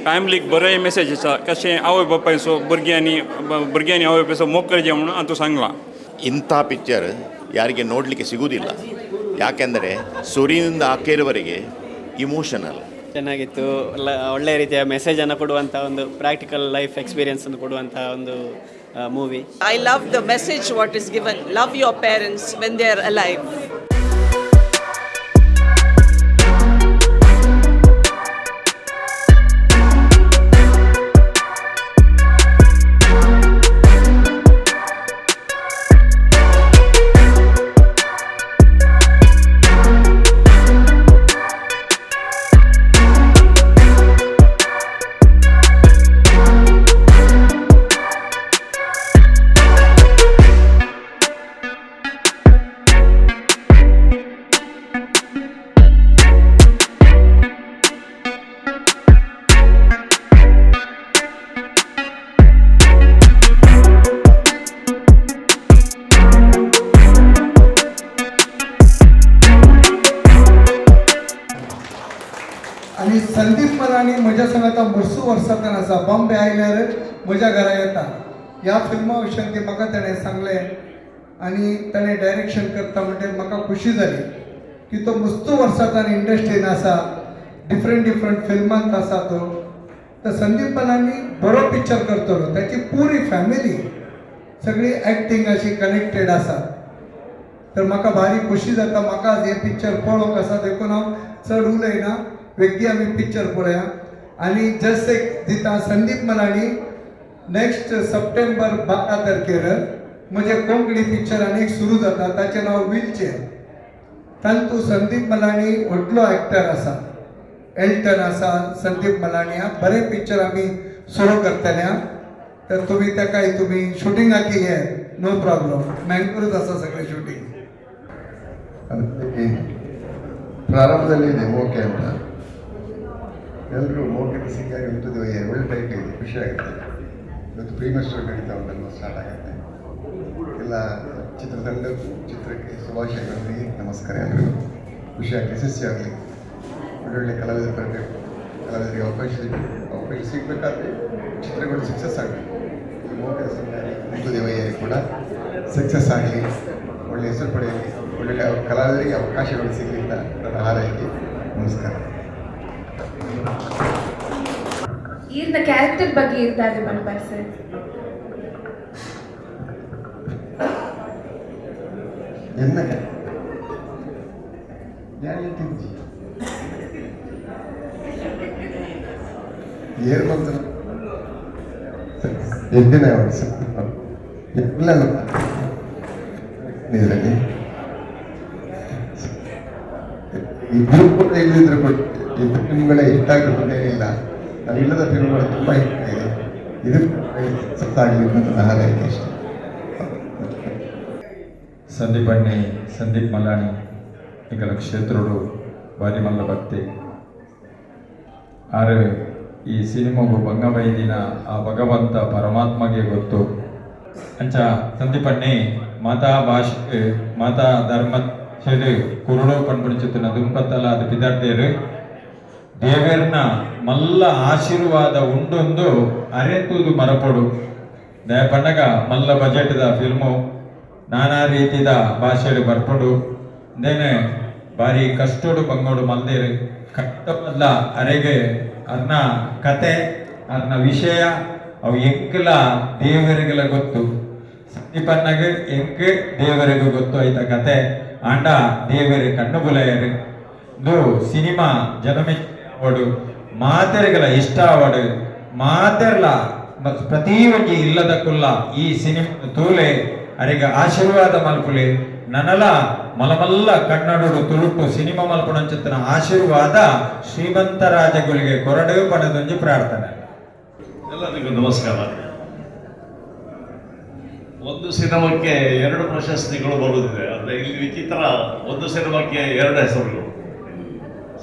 फॅमिलीक बरें मेसेज आसा कशें आवय बापायचो भुरग्यांनी आवय बापायचो मोग करचें म्हणून हातूं सांगलां. ಇಂಥ ಪಿಕ್ಚರ್ ಯಾರಿಗೆ ನೋಡಲಿಕ್ಕೆ ಸಿಗುವುದಿಲ್ಲ. ಯಾಕೆಂದರೆ ಸುರಿಯಿಂದ ಆಕೇರುವರೆಗೆ ಇಮೋಷನಲ್. ಚೆನ್ನಾಗಿತ್ತು. ಒಳ್ಳೆಯ ರೀತಿಯ ಮೆಸೇಜನ್ನು ಕೊಡುವಂಥ ಒಂದು ಪ್ರಾಕ್ಟಿಕಲ್ ಲೈಫ್ ಎಕ್ಸ್ಪೀರಿಯನ್ಸನ್ನು ಕೊಡುವಂಥ ಒಂದು movie. I love the message what is given. Love your parents when they are alive. आणि संदीप मलानी म्हज्या संग आतां वर्सू वर्सांतल्यान आसा. बॉम्बे आयल्यार म्हज्या घरा येता. ह्या फिल्मा विशयी ती म्हाका ताणें सांगलें आनी ताणें डायरेक्शन करता म्हणटकीर म्हाका खुशी जाली की तो मस्त वर्सांतल्यान इंडस्ट्रीन आसा, डिफरंट फिल्मांत आसा तो. तर संदीप मलानी बरो पिक्चर करतलो. ताची पुरी फॅमिली सगळी एक्टींग अशी कनेक्टेड आसा. तर म्हाका भारी खुशी जाता. म्हाका आज हे पिक्चर पळोवंक आसा देखून हांव चड उलयना. वेगळी आमी पिक्चर पळया आनी जस्ट एक दिता संदीप मलानी नेक्स्ट सप्टेंबर 12 तारखेर म्हजे कोंकणी पिक्चर आनीक सुरू जाता. ताचें नांव व्हीलचेअर. तातूंत संदीप मलानी व्हडलो एक्टर आसा. एल्टन आसा, संदीप मलानी. बरें पिक्चर आमी सुरू करतले. तर तुमी ताकाय तुमी शुटिंगाक ये, नो प्रॉब्लम. मँगलोरूच आसा सगळें शूटिंग. ಪ್ರಾರಂಭದಲ್ಲಿದೆ ಮೋಕೆ ಅಂತ ಎಲ್ಲರೂ ಮೋಕೆ ಸಿಕ್ಕಾಗಿ ಉಂಟು ಒಳ್ಳೆ ಟೈಟ್ ಇದೆ, ಖುಷಿ ಆಗುತ್ತೆ. ಇವತ್ತು ಪ್ರೀಮಿಯರ್ ನಡೀತಾ ಉಂಟಲ್ಲ, ಸ್ಟಾರ್ಟ್ ಆಗುತ್ತೆ. ಎಲ್ಲ ಚಿತ್ರತಂಡ ಚಿತ್ರಕ್ಕೆ ಶುಭಾಶಯಗಳಿಗೆ ನಮಸ್ಕಾರ. ಎಲ್ಲರೂ ಖುಷಿಯಾಗಿ ಯಶಸ್ವಿ ಆಗಲಿ. ಒಳ್ಳೊಳ್ಳೆ ಕಲಾವಿದರು ಬರಬೇಕು, ಕಲಾವಿದರಿಗೆ ಅವಕಾಶ ಸಿಗಬೇಕಾದ್ರೆ ಚಿತ್ರಗಳು ಸಕ್ಸಸ್ ಆಗಲಿ. ಮೋಕೆ ದೇವಯ್ಯರಿಗೆ ಕೂಡ ಸಕ್ಸಸ್ ಆಗಲಿ, ಒಳ್ಳೆಯ ಹೆಸರು ಪಡೆಯಲಿ, ಒಳ್ಳೆಯ ಕಲಾವಿದರಿಗೆ ಅವಕಾಶಗಳು ಸಿಗಲಿ ಅಂತ ನನ್ನ ಹಾರೈಕೆ. ನಮಸ್ಕಾರ. ಈಗಿನ ಕ್ಯಾರೆಕ್ಟರ್ ಬಗ್ಗೆ ಇರ್ತಾರೆ ಬನ್ಬಾರ್ ಸರ್. ಎನ್ನ ಯಾರಿಟ್ಟಿದ್ದಿ ಏರ್ ಬಂತ ಎದ್ದಿನ ಎಲ್ಲ ಇದರಲ್ಲಿ ಇಬ್ಬರು ಕೂಡ ಇಲ್ಲದಿದ್ರೆ ಇಬ್ಬರು ಫಿಲ್ಮ್ಗಳೇ ಇಷ್ಟ ಆಗಿರೋದೇನಿಲ್ಲ. ನಾವು ಇಲ್ಲದ ಫಿಲ್ಮ್ಗಳು ತುಂಬ ಇಷ್ಟ ಇದೆ. ಇದು ಸತ್ತಾಗಲಿ ಅಂತ ನನ್ನ ಹಾರೈಕೆ ಅಷ್ಟೇ. ಸಂದೀಪ್ ಮಲಾನಿ ಈಗಲ ಕ್ಷೇತ್ರಡು ಬಾರಿ ಮಲ್ಲ ಭಕ್ತಿ ಆರೆ ಈ ಸಿನಿಮಾಗೂ ಬಂಗಬೈದಿನ ಆ ಭಗವಂತ ಪರಮಾತ್ಮಗೆ ಗೊತ್ತು. ಅಂಚ ಸಂದೀಪಣ್ಣೆ ಮಾತಾ ಭಾಷೆ ಮಾತಾ ಧರ್ಮ చెడు కురుడో పనిపడుచుతున్న దుంపతల అది పిదర్దేరు ದೇವರನ್ನ ಮಲ್ಲ ಆಶೀರ್ವಾದ ಉಂಡೊಂದು ಅರೆತುದು ಮರಪೊಡು ದಯ ಪಂಡಗ ಮಲ್ಲ ಬಜೆಟ್ದ ಫಿಲ್ಮು ನಾನಾ ರೀತಿದ ಭಾಷೆಡು ಬರ್ಪಡು ದೇನೆ ಬಾರಿ ಕಷ್ಟೋಡು ಬಂಗೋಡು ಮಲ್ದೇರು ಕಟ್ಟಬಲ್ಲ ಅರೆಗೆ ಅರ್ನ ಕತೆ ಅರ್ನ ವಿಷಯ ಅವು ಎಂಕಲ ದೇವರಿಗೆಲ್ಲ ಗೊತ್ತು. ಸಂದೀಪನ್ನಗೆ ಎಂಕ ದೇವರಿಗೂ ಗೊತ್ತು ಆಯ್ತ ಕತೆ ಆಂಡ ದೇವರೇ ಕಣ್ಣು ಬುಲೆಯರು ಇದು ಸಿನಿಮಾ ಜನಮೆಚ್ಚುವಡು ಮಾತೆರೆಗಳ ಇಷ್ಟ ಅವಡು ಮಾತೆರ್ಲ ಪ್ರತಿ ಒಂಜಿ ಇಲ್ಲದಕ್ಕುಲ್ಲ ಈ ಸಿನಿಮಾ ತೂಲೆ ಅರೆಗ ಆಶೀರ್ವಾದ ಮಲ್ಪುಲೆ ನನಲ ಮಲಮಲ್ಲ ಕನ್ನಡಡು ತುಳುಪು ಸಿನಿಮಾ ಮಲ್ಪುಣಂಚಿತ್ತಿನ ಆಶೀರ್ವಾದ ಶ್ರೀಮಂತರಾಜಗಳಿಗೆ ಕೊರಡು ಪಡೆದೊಂಜಿ ಪ್ರಾರ್ಥನೆ. ಎಲ್ಲರಿಗೂ ನಮಸ್ಕಾರ. ಒಂದು ಸಿನಿಮಾಕ್ಕೆ 2 ಪ್ರಶಸ್ತಿಗಳು ಬರುತ್ತಿದೆ. ಅಂದರೆ ಇಲ್ಲಿ ವಿಚಿತ್ರ, ಒಂದು ಸಿನಿಮಾಕ್ಕೆ 2 ಹೆಸರುಗಳು.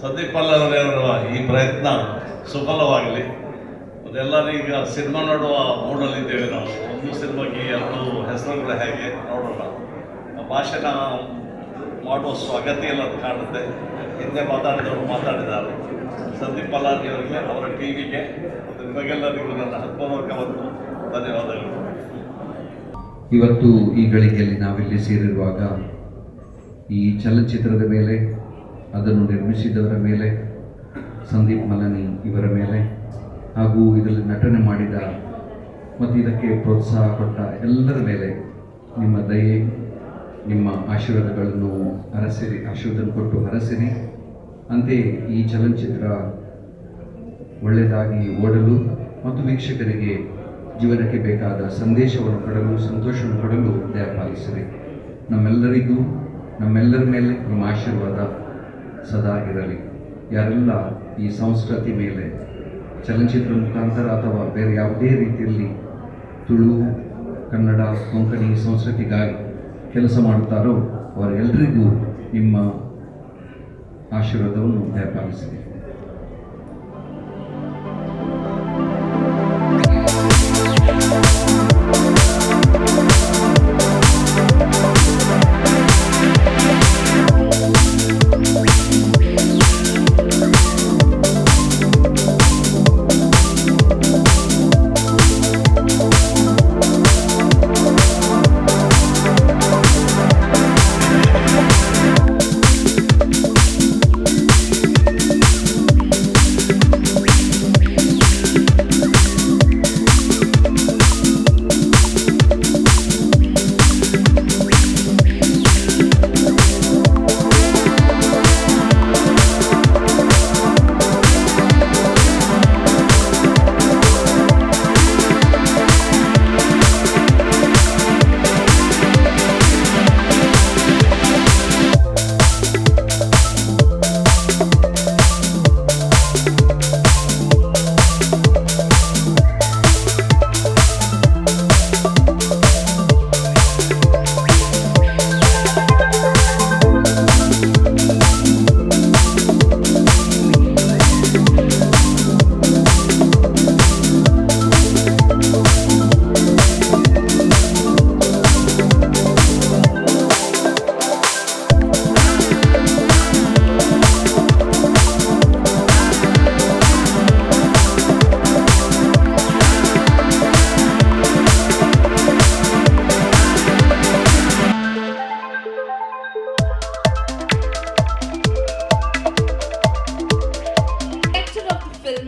ಸಂದೀಪ್ ಮಲ್ಲಾನಿಯವರ ಈ ಪ್ರಯತ್ನ ಸುಫಲವಾಗಲಿ. ಅದೆಲ್ಲರೂ ಈಗ ಸಿನಿಮಾ ನೋಡುವ ಮೂಡಲ್ಲಿದ್ದೇವೆ ನಾವು. ಒಂದು ಸಿನಿಮಾಗೆ 2 ಹೆಸರುಗಳು ಹೇಗೆ ನೋಡೋಣ. ಭಾಷಣ ಮಾಡುವಷ್ಟು ಅಗತ್ಯ ಇಲ್ಲ ಅಂತ ಕಾಣುತ್ತೆ. ಹಿಂದೆ ಮಾತಾಡಿದವರು ಮಾತಾಡಿದ್ದಾರೆ. ಸಂದೀಪ್ ಮಲ್ಲಾರಿ ಅವರಿಗೆ, ಅವರ ಟಿವಿಗೆ, ನಿಮಗೆಲ್ಲರಿಗೂ ನನ್ನ ಹೃತ್ಪೂರ್ವಕ ಮತ್ತು ಧನ್ಯವಾದಗಳು. ಇವತ್ತು ಈ ಗಳಿಗೆಯಲ್ಲಿ ನಾವಿಲ್ಲಿ ಸೇರಿರುವಾಗ ಈ ಚಲನಚಿತ್ರದ ಮೇಲೆ, ಅದನ್ನು ನಿರ್ಮಿಸಿದವರ ಮೇಲೆ, ಸಂದೀಪ್ ಮಲಾನಿ ಇವರ ಮೇಲೆ, ಹಾಗೂ ಇದರಲ್ಲಿ ನಟನೆ ಮಾಡಿದ ಮತ್ತು ಇದಕ್ಕೆ ಪ್ರೋತ್ಸಾಹ ಕೊಟ್ಟ ಎಲ್ಲರ ಮೇಲೆ ನಿಮ್ಮ ದಯೆ, ನಿಮ್ಮ ಆಶೀರ್ವಾದಗಳನ್ನು ಆಶೀರ್ವಾದ ಕೊಟ್ಟು ಹರಸಿರಿ. ಅಂತೆಯೇ ಈ ಚಲನಚಿತ್ರ ಒಳ್ಳೆಯದಾಗಿ ಓಡಲು ಮತ್ತು ವೀಕ್ಷಕರಿಗೆ ಜೀವನಕ್ಕೆ ಬೇಕಾದ ಸಂದೇಶವನ್ನು ಕೊಡಲು, ಸಂತೋಷವನ್ನು ಕೊಡಲು ದಯಪಾಲಿಸಿರಿ. ನಮ್ಮೆಲ್ಲರ ಮೇಲೆ ನಿಮ್ಮ ಆಶೀರ್ವಾದ ಸದಾ ಇರಲಿ. ಯಾರೆಲ್ಲ ಈ ಸಂಸ್ಕೃತಿ ಮೇಲೆ ಚಲನಚಿತ್ರ ಮುಖಾಂತರ ಅಥವಾ ಬೇರೆ ಯಾವುದೇ ರೀತಿಯಲ್ಲಿ ತುಳು, ಕನ್ನಡ, ಕೊಂಕಣಿ ಸಂಸ್ಕೃತಿಗಾಗಿ ಕೆಲಸ ಮಾಡುತ್ತಾರೋ ಅವರೆಲ್ಲರಿಗೂ ನಿಮ್ಮ ಆಶೀರ್ವಾದವನ್ನು ದಯಪಾಲಿಸಿರಿ.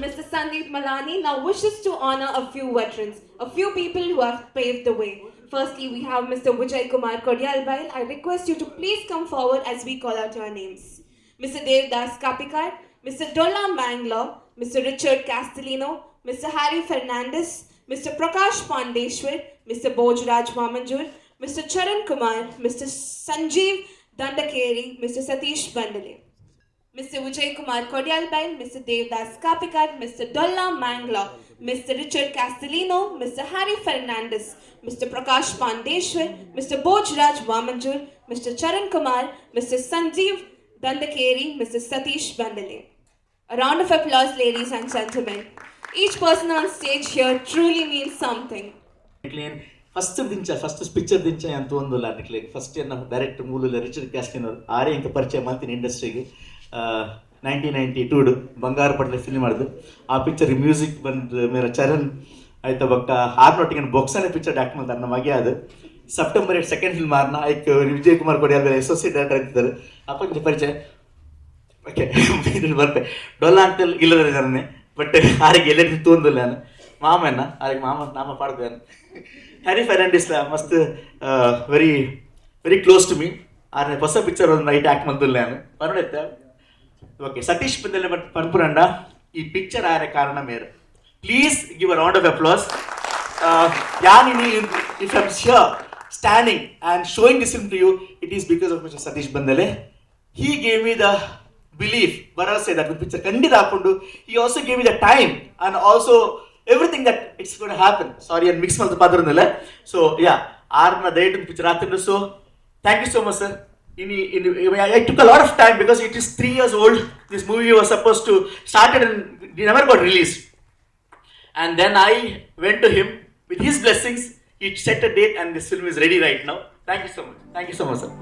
Mr. Sandeep Malani now wishes to honor a few veterans, a few people who have paved the way. Firstly, we have Mr. Vijay Kumar Kodyalbail. I request you to please come forward as we call out your names. Mr. Devdas Kapikar, Mr. Dolla Mangla, Mr. Richard Castellino, Mr. Harry Fernandez, Mr. Prakash Pandeshwar, Mr. Bojraj Vamanjur, Mr. Charan Kumar, Mr. Sanjeev Dandakeri, Mr. Satish Bandale. Mr. Vijay Kumar Kodyalbail, Mr. Devdas Kapikar, Mr. Dolla Mangla, Mr. Richard Castellino, Mr. Harry Fernandez, Mr. Prakash Pandeshwar, Mr. Bojraj Vamanjur, Mr. Charan Kumar, Mr. Sanjeev Dandakeri, Mr. Satish Bandale. A round of applause, ladies and gentlemen. Each person on stage here truly means something. First picture దించా ఎంత ఉందో లాంటి first director మూలలో Richard క్యాస్టిన్ ఆరే ఇంకా పరిచయం ಅಂತೀನಿ ಇಂಡಸ್ಟ್ರಿಗೆ 1992 ಬಂಗಾರ ಪಟ್ಲೆ ಫಿಲ್ಮ್ ಮಾಡಿದ್ದು ಆ ಪಿಕ್ಚರ್ ಮ್ಯೂಸಿಕ್ ಬಂದು ಮೇರ ಚರಣ್ ಆಯ್ತಾ ಬಕ್ಕ ಆರ್ನೊಟ್ಟಿಗೆ ಬಾಕ್ಸನೇ ಪಿಕ್ಚರ್ ಆ್ಯಕ್ಟ್ ಮಾಡ್ತಾರೆ ನಮ್ಮ ಮಗೆ ಅದು ಸೆಪ್ಟೆಂಬರ್ 8 ಸೆಕೆಂಡ್ ಫಿಲ್ಮ್ ಆರ್ನ hike Vijay Kumar Kodial associate director ಆಗಿದ್ದಾರೆ ಅಪ್ಪ ಪರಿಚಯ ಓಕೆ ಬರ್ತೆ ಡೊಲ್ಲಾ ಅಂತ ಇಲ್ಲದ್ರೆ ನನಗೆ ಬಟ್ ಆರಿಗೆ ಎಲ್ಲರಿಗೂ ತೋಂದಿಲ್ಲ ನಾನು ಮಾಮನ್ನ ಆರಿಗೆ ಮಾಮ ನಾಮ ಪಾಡ್ದೆ ಹ್ಯಾರಿ ಫರ್ನಾಂಡಿಸ್ ಮಸ್ತ್ ವೆರಿ ಕ್ಲೋಸ್ ಟು ಮೀ ಆರನೇ ಹೊಸ ಪಿಕ್ಚರ್ ಒಂದು ನೈಟ್ ಆ್ಯಕ್ಟ್ ಮಾಡ್ದಿಲ್ಲ ನಾನು ಪರ್ನೈತೆ ಓಕೆ ಸತೀಶ್ ಬಂದಲೆ ಬಟ್ ಪನ್ಪುರಂಡ ಈ ಪಿಕ್ಚರ್ ಆಯರ ಕಾರಣ ಮೇರೆ please give a round of applause ಯಾನಿನಿ if I am here standing and showing this film to you it is because of mister Satish Bandale he gave me the belief ಭರವಸೆ ದಟ್ ಪಿಕ್ಚರ್ ಖಂಡಿತ ಹಾಕೊಂಡು he also gave me the time and also everything that it's going to happen. Sorry, and mix malta padarnalla. So yeah, arna date picture aatinu. So thank you so much, sir. I took a lot of time because it is 3 years old. This movie was supposed to started and never got released. And then I went to him with his blessings. He set a date and this film is ready right now. Thank you so much. Thank you so much, sir.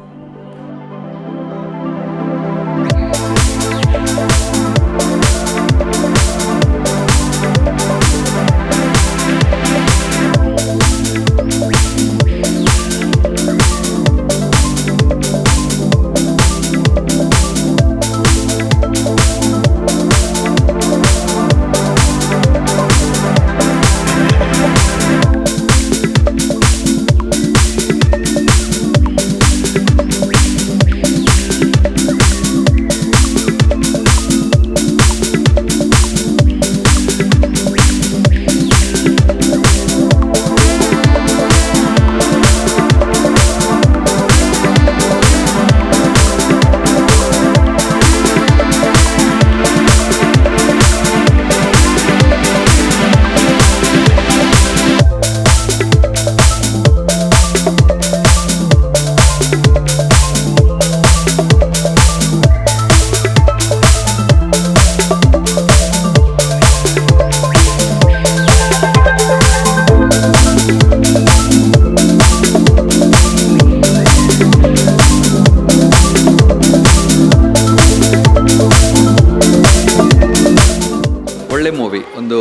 ಒಂದು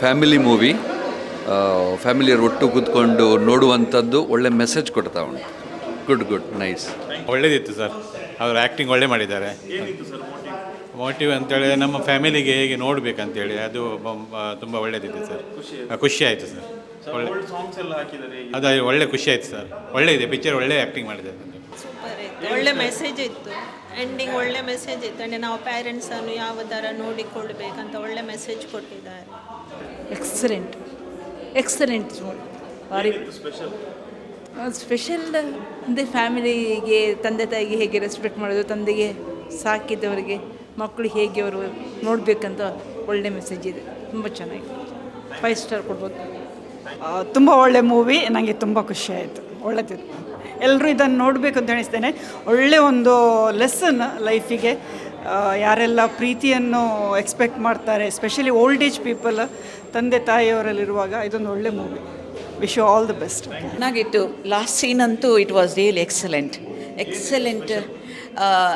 family movie, ಫ್ಯಾಮಿಲಿಯರು ಒಟ್ಟು ಕೂತ್ಕೊಂಡು ನೋಡುವಂಥದ್ದು ಒಳ್ಳೆ message ಕೊಡ್ತಾ ಉಂಟು. Good nice. ಒಳ್ಳೇದಿತ್ತು sir, ಅವರು acting ಒಳ್ಳೆ ಮಾಡಿದ್ದಾರೆ. ಮೋಟಿವ್ ಅಂತೇಳಿ ನಮ್ಮ ಫ್ಯಾಮಿಲಿಗೆ ಹೇಗೆ ನೋಡಬೇಕಂತೇಳಿ ಅದು ತುಂಬ ಒಳ್ಳೇದಿದೆ ಸರ್. ಖುಷಿ ಆಯಿತು ಸರ್. ಒಳ್ಳೆ ಸಾಂಗ್ಸ್ ಎಲ್ಲ ಹಾಕಿದ್ದಾರೆ. ಅದು ಒಳ್ಳೆ ಖುಷಿ ಆಯಿತು ಸರ್. ಒಳ್ಳೆ ಇದೆ ಪಿಕ್ಚರ್, ಒಳ್ಳೆ ಆ್ಯಕ್ಟಿಂಗ್ ಮಾಡಿದ್ದಾರೆ. ಸೂಪರ್ ಇತ್ತು, ಒಳ್ಳೆ ಮೆಸೇಜ್ ಇತ್ತು. ಎಂಡಿಂಗ್ ಒಳ್ಳೆ ಮೆಸೇಜ್ ಇತ್ತು. ಅಂದರೆ ನಾವು ಪೇರೆಂಟ್ಸನ್ನು ಯಾವ ಥರ ನೋಡಿಕೊಳ್ಬೇಕಂತ ಒಳ್ಳೆ ಮೆಸೇಜ್ ಕೊಟ್ಟಿದ್ದಾರೆ. ಎಕ್ಸಲೆಂಟ್ ಭಾರಿ ಸ್ಪೆಷಲ್. ಅಂದರೆ ಫ್ಯಾಮಿಲಿಗೆ, ತಂದೆ ತಾಯಿಗೆ ಹೇಗೆ ರೆಸ್ಪೆಕ್ಟ್ ಮಾಡೋದು, ತಂದೆಗೆ ಸಾಕಿದವರಿಗೆ ಮಕ್ಕಳು ಹೇಗೆ ಅವರು ನೋಡಬೇಕಂತ ಒಳ್ಳೆ ಮೆಸೇಜ್ ಇದೆ. ತುಂಬ ಚೆನ್ನಾಗಿ 5 ಸ್ಟಾರ್ ಕೊಡ್ಬೋದು. ತುಂಬ ಒಳ್ಳೆ ಮೂವಿ, ನನಗೆ ತುಂಬ ಖುಷಿ ಆಯಿತು. ಒಳ್ಳೆದಿತ್ತು, ಎಲ್ಲರೂ ಇದನ್ನು ನೋಡಬೇಕು ಅಂತ ಎಣಿಸ್ತೇನೆ. ಒಳ್ಳೆ ಒಂದು ಲೆಸನ್ ಲೈಫಿಗೆ. ಯಾರೆಲ್ಲ ಪ್ರೀತಿಯನ್ನು ಎಕ್ಸ್ಪೆಕ್ಟ್ ಮಾಡ್ತಾರೆ, ಎಸ್ಪೆಷಲಿ ಓಲ್ಡ್ ಏಜ್ ಪೀಪಲ್, ತಂದೆ ತಾಯಿಯವರಲ್ಲಿರುವಾಗ ಇದೊಂದು ಒಳ್ಳೆ movie. Wish you all the best. ಚೆನ್ನಾಗಿತ್ತು. ಲಾಸ್ಟ್ ಸೀನ್ ಅಂತೂ ಇಟ್ ವಾಸ್ ರಿಯಲಿ ಎಕ್ಸಲೆಂಟ್.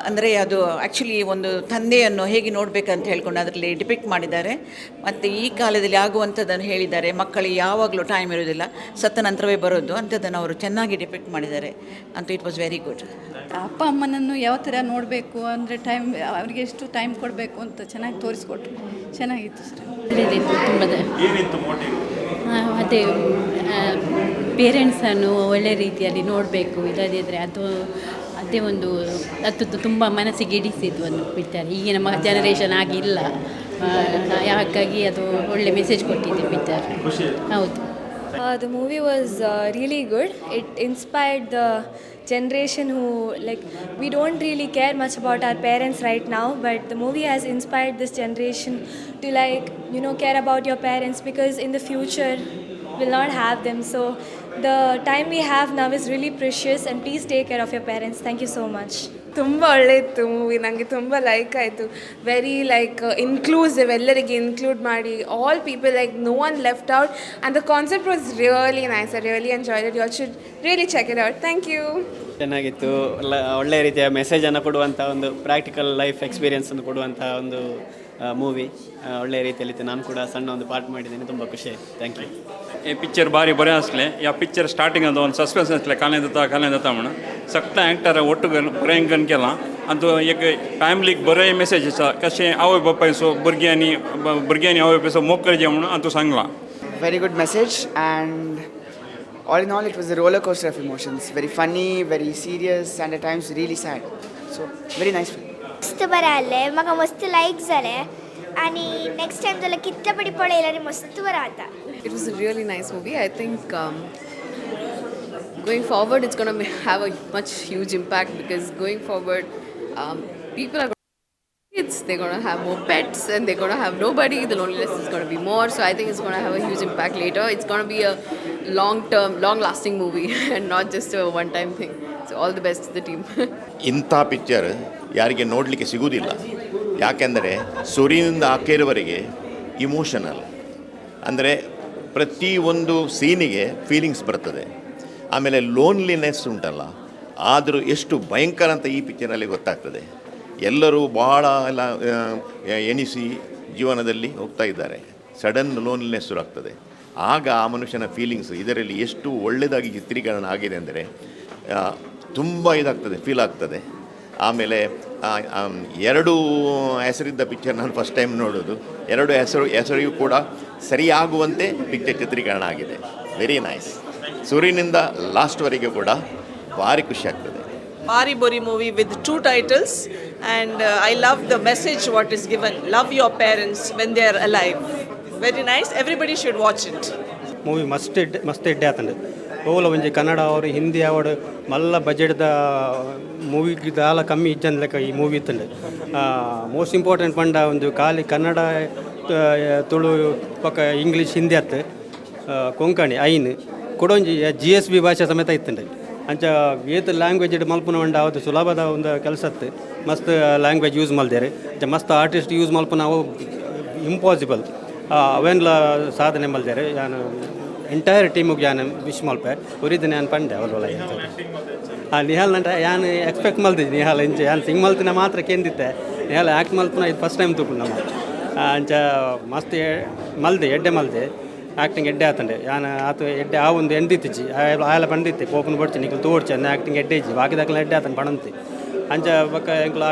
ಅಂದರೆ ಅದು ಆ್ಯಕ್ಚುಲಿ ಒಂದು ತಂದೆಯನ್ನು ಹೇಗೆ ನೋಡಬೇಕಂತ ಹೇಳ್ಕೊಂಡು ಅದರಲ್ಲಿ ಡಿಪಿಕ್ಟ್ ಮಾಡಿದ್ದಾರೆ. ಮತ್ತು ಈ ಕಾಲದಲ್ಲಿ ಆಗುವಂಥದ್ದನ್ನು ಹೇಳಿದ್ದಾರೆ. ಮಕ್ಕಳಿಗೆ ಯಾವಾಗಲೂ ಟೈಮ್ ಇರೋದಿಲ್ಲ, ಸತ್ತ ನಂತರವೇ ಬರೋದು ಅಂಥದ್ದನ್ನು ಅವರು ಚೆನ್ನಾಗಿ ಡಿಪಿಕ್ಟ್ ಮಾಡಿದ್ದಾರೆ. ಅಂತೂ ಇಟ್ ವಾಸ್ ವೆರಿ ಗುಡ್. ಅಪ್ಪ ಅಮ್ಮನನ್ನು ಯಾವ ಥರ ನೋಡಬೇಕು ಅಂದರೆ ಟೈಮ್, ಅವರಿಗೆ ಎಷ್ಟು ಟೈಮ್ ಕೊಡಬೇಕು ಅಂತ ಚೆನ್ನಾಗಿ ತೋರಿಸ್ಕೊಟ್ರು. ಚೆನ್ನಾಗಿತ್ತು ಸರ್. ಒಳ್ಳೆಯದಿತ್ತು, ತುಂಬ. ಏನಿತ್ತು ಮೋಟಿವ್? ಅದೇ ಪೇರೆಂಟ್ಸನ್ನು ಒಳ್ಳೆ ರೀತಿಯಲ್ಲಿ ನೋಡಬೇಕು, ಇಲ್ಲದಿದ್ದರೆ ಅದೇ ಒಂದು ಅದು ತುಂಬ ಮನಸ್ಸಿಗೆ ಇಡಿಸಿದ್ದು ಒಂದು ಪಿಕ್ಚರ್. ಈಗಿನ ಜನರೇಷನ್ ಆಗಿಲ್ಲ, ಹಾಗಾಗಿ ಅದು ಒಳ್ಳೆ ಮೆಸೇಜ್ ಕೊಟ್ಟಿದೆ ಪಿಕ್ಚರ್. ಹೌದು. The movie was really good. It inspired the generation who, like, we don't really care much about our parents right now, but the movie has inspired this generation to, like, care about your parents, because in the future we'll not have them. So the time we have now is really precious, and please take care of your parents. Thank you so much. ತುಂಬ ಒಳ್ಳೆ ಇತ್ತು movie, ನನಗೆ ತುಂಬ like ಆಯಿತು. Very inclusive, ಎಲ್ಲರಿಗೆ include ಮಾಡಿ, all people, no one left out, and the concept was really nice. I really enjoyed it. You all should really check it out. Thank you. ಚೆನ್ನಾಗಿತ್ತು. ಒಳ್ಳೆಯ ರೀತಿಯ ಮೆಸೇಜನ್ನು ಕೊಡುವಂಥ ಒಂದು ಪ್ರಾಕ್ಟಿಕಲ್ ಲೈಫ್ ಎಕ್ಸ್ಪೀರಿಯನ್ಸನ್ನು ಕೊಡುವಂಥ ಒಂದು ಮೂವಿ ಒಳ್ಳೆಯ ರೀತಿಯಲ್ಲಿತ್ತು. ನಾನು ಕೂಡ ಸಣ್ಣ ಒಂದು ಪಾರ್ಟ್ ಮಾಡಿದ್ದೀನಿ, ತುಂಬ ಖುಷಿ ಆಯಿತು. Thank you. ये पिक्चर भारी बरें आसलें. या पिक्चर स्टार्टिंग ಒಂದು सस्पेन्स आसलें, कालें जाता म्हणून सगळ्या एक्टर ಒಟ್ಟು बरें केलां. आनी एक फॅमिलीक बरें मेसेज आसा, कशें आवय बापायचो भुरग्यांनी आवय बापायचो मोग करचें म्हणून आनी तूं सांगलां. Very good message, and all in all it was a roller coaster of emotions. Very funny, very serious, and at times really sad. So very nice film. मस्त बरं आलं आहे, मग मस्त लाईक झालं आहे. आणि नेक्स्ट टाइम त्याला किती पडी पडेल आणि मस्त बरं आता. It was a really nice movie. I think going forward it's going to have a much huge impact, because going forward people are kids, they're going to have more pets, and they're going to have nobody. The loneliness is going to be more. So I think it's going to have a huge impact later. It's going to be a long-lasting movie and not just a one-time thing. So all the best to the team. ಇಂಥ picture ಯಾರಿಗೆ ನೋಡಲಿಕ್ಕೆ ಸಿಗುವುದಿಲ್ಲ. ಯಾಕೆಂದರೆ ಸುರಿಯಿಂದ ಆಕೇರುವರೆಗೆ emotional, ಅಂದರೆ ಪ್ರತಿಯೊಂದು ಸೀನಿಗೆ feelings ಬರ್ತದೆ. ಆಮೇಲೆ loneliness ಉಂಟಲ್ಲ, ಆದರೂ ಎಷ್ಟು ಭಯಂಕರ ಅಂತ ಈ ಪಿಕ್ಚರಲ್ಲಿ ಗೊತ್ತಾಗ್ತದೆ. ಎಲ್ಲರೂ ಭಾಳ ಎಲ್ಲ ಎಣಿಸಿ ಜೀವನದಲ್ಲಿ ಹೋಗ್ತಾ ಇದ್ದಾರೆ, ಸಡನ್ ಲೋನ್ಲಿನೆಸ್ ಶುರು ಆಗ್ತದೆ. ಆಗ ಆ ಮನುಷ್ಯನ ಫೀಲಿಂಗ್ಸ್ ಇದರಲ್ಲಿ ಎಷ್ಟು ಒಳ್ಳೆಯದಾಗಿ ಚಿತ್ರೀಕರಣ ಆಗಿದೆ ಅಂದರೆ ತುಂಬ ಇದಾಗ್ತದೆ, ಫೀಲ್ ಆಗ್ತದೆ. ಆಮೇಲೆ 2 ಹೆಸರಿದ್ದ ಪಿಕ್ಚರ್ ನಾನು ಫಸ್ಟ್ ಟೈಮ್ ನೋಡೋದು. 2 ಹೆಸರಿಗೂ ಕೂಡ ಸರಿಯಾಗುವಂತೆ ಪಿಕ್ಚರ್ ಚಿತ್ರೀಕರಣ ಆಗಿದೆ. Very nice. ಸೂರ್ಯನಿಂದ ಲಾಸ್ಟ್ವರೆಗೆ ಕೂಡ ಭಾರಿ ಖುಷಿ ಆಗ್ತದೆ. Bari Bori movie with 2 titles, and I love the message what is given. Love your parents when they are alive. Very nice. Everybody should watch it. Movie ಮಸ್ತ್ ಇಡ್ಡೆ ಆತಂಡೆ ಓಲ ಒಂಜಿ ಕನ್ನಡ ಅವರು ಹಿಂದಿ ಅವಡು ಮಲ್ಲ ಬಜೆಟ್ದ ಮೂವಿಗೆ ದಾಲ ಕಮ್ಮಿ ಇಜ್ಜಂದ ಲೆಕ್ಕ ಈ ಮೂವಿ ಇತ್ತಂಡೆ. ಮೋಸ್ಟ್ ಇಂಪಾರ್ಟೆಂಟ್ ಪಂಡ ಒಂದು ಖಾಲಿ ಕನ್ನಡ ತುಳು ಪಕ್ಕ ಇಂಗ್ಲೀಷ್ ಹಿಂದಿ ಅತ್ತ ಕೊಂಕಣಿ ಐನ್ ಕೊಡೊಂಜಿ GSB ಭಾಷೆ ಸಮೇತ ಇತ್ತಂಡೆ. ಅಂಚ ಏತ್ ಲ್ಯಾಂಗ್ವೇಜ್ ಮಲ್ಪುನ ಮಂಡ ಅವತ್ತು ಸುಲಭದ ಒಂದು ಕೆಲಸತ್ತು ಮಸ್ತ್ ಲ್ಯಾಂಗ್ವೇಜ್ ಯೂಸ್ ಮಲ್ದೇರೆ. ಮಸ್ತ್ ಆರ್ಟಿಸ್ಟ್ ಯೂಸ್ ಮಲ್ಪುನ ಅವು ಇಂಪಾಸಿಬಲ್ ಅವೆಲ್ಲ ಸಾಧನೆ ಮಲ್ದೇರೆ. ನಾನು ಎಂಟೈರ್ ಟೀಮಿಗೆ ನಾನು ವಿಶ್ ಮಲ್ಪೆ ಉರಿದು ನಾನು ಪಂಡೆ ಅವಲ್ಲ ನಿಹಾಲ್ ನಂಟ ನಾನು ಎಕ್ಸ್ಪೆಕ್ಟ್ ಮಲ್ತಿದ್ದೆ. ನಿಹಾಲ್ ಇಂಚೆ ನಾನು ಸಿಂಗ್ ಮಲ್ತಿನ ಮಾತ್ರ ಕೇಂದಿತ್ತೆ. ನಿಹಾಲ್ ಆ್ಯಕ್ಟ್ ಮಲ್ಪುನ ಇದು ಫಸ್ಟ್ ಟೈಮ್ ತಗೊಂಡು ನಮ್ಮ ಅಂಚ ಮಸ್ತ್ ಮಲ್ದೆ ಎಡ್ಡೆ ಮಲ್ದೆ ಆ್ಯಕ್ಟಿಂಗ್ ಎಡ್ಡೆ ಆತಂಡೆ ಯಾನ ಆತ ಎಡ್ಡೆ ಆ ಒಂದು ಎಂದಿತ್ತಿಜ್ಜಿ ಆಯಲ ಪಂಡಿತ್ತೆ ಪೋಪನ್ ಬಡ್ಚಿ ನಿಖಲ್ ತೋಡ್ಚಿ ಅನ್ನ ಆ್ಯಕ್ಟಿಂಗ್ ಎಡ್ಡೆ ಇಜ್ಜಿ ಬಾಕಿದಾಕಲ ಎಡ್ಡೆ ಆತನ ಪಣಂತಿ ಅಂಚ ಬಕ್ಕ ಎಂಕ್ಲ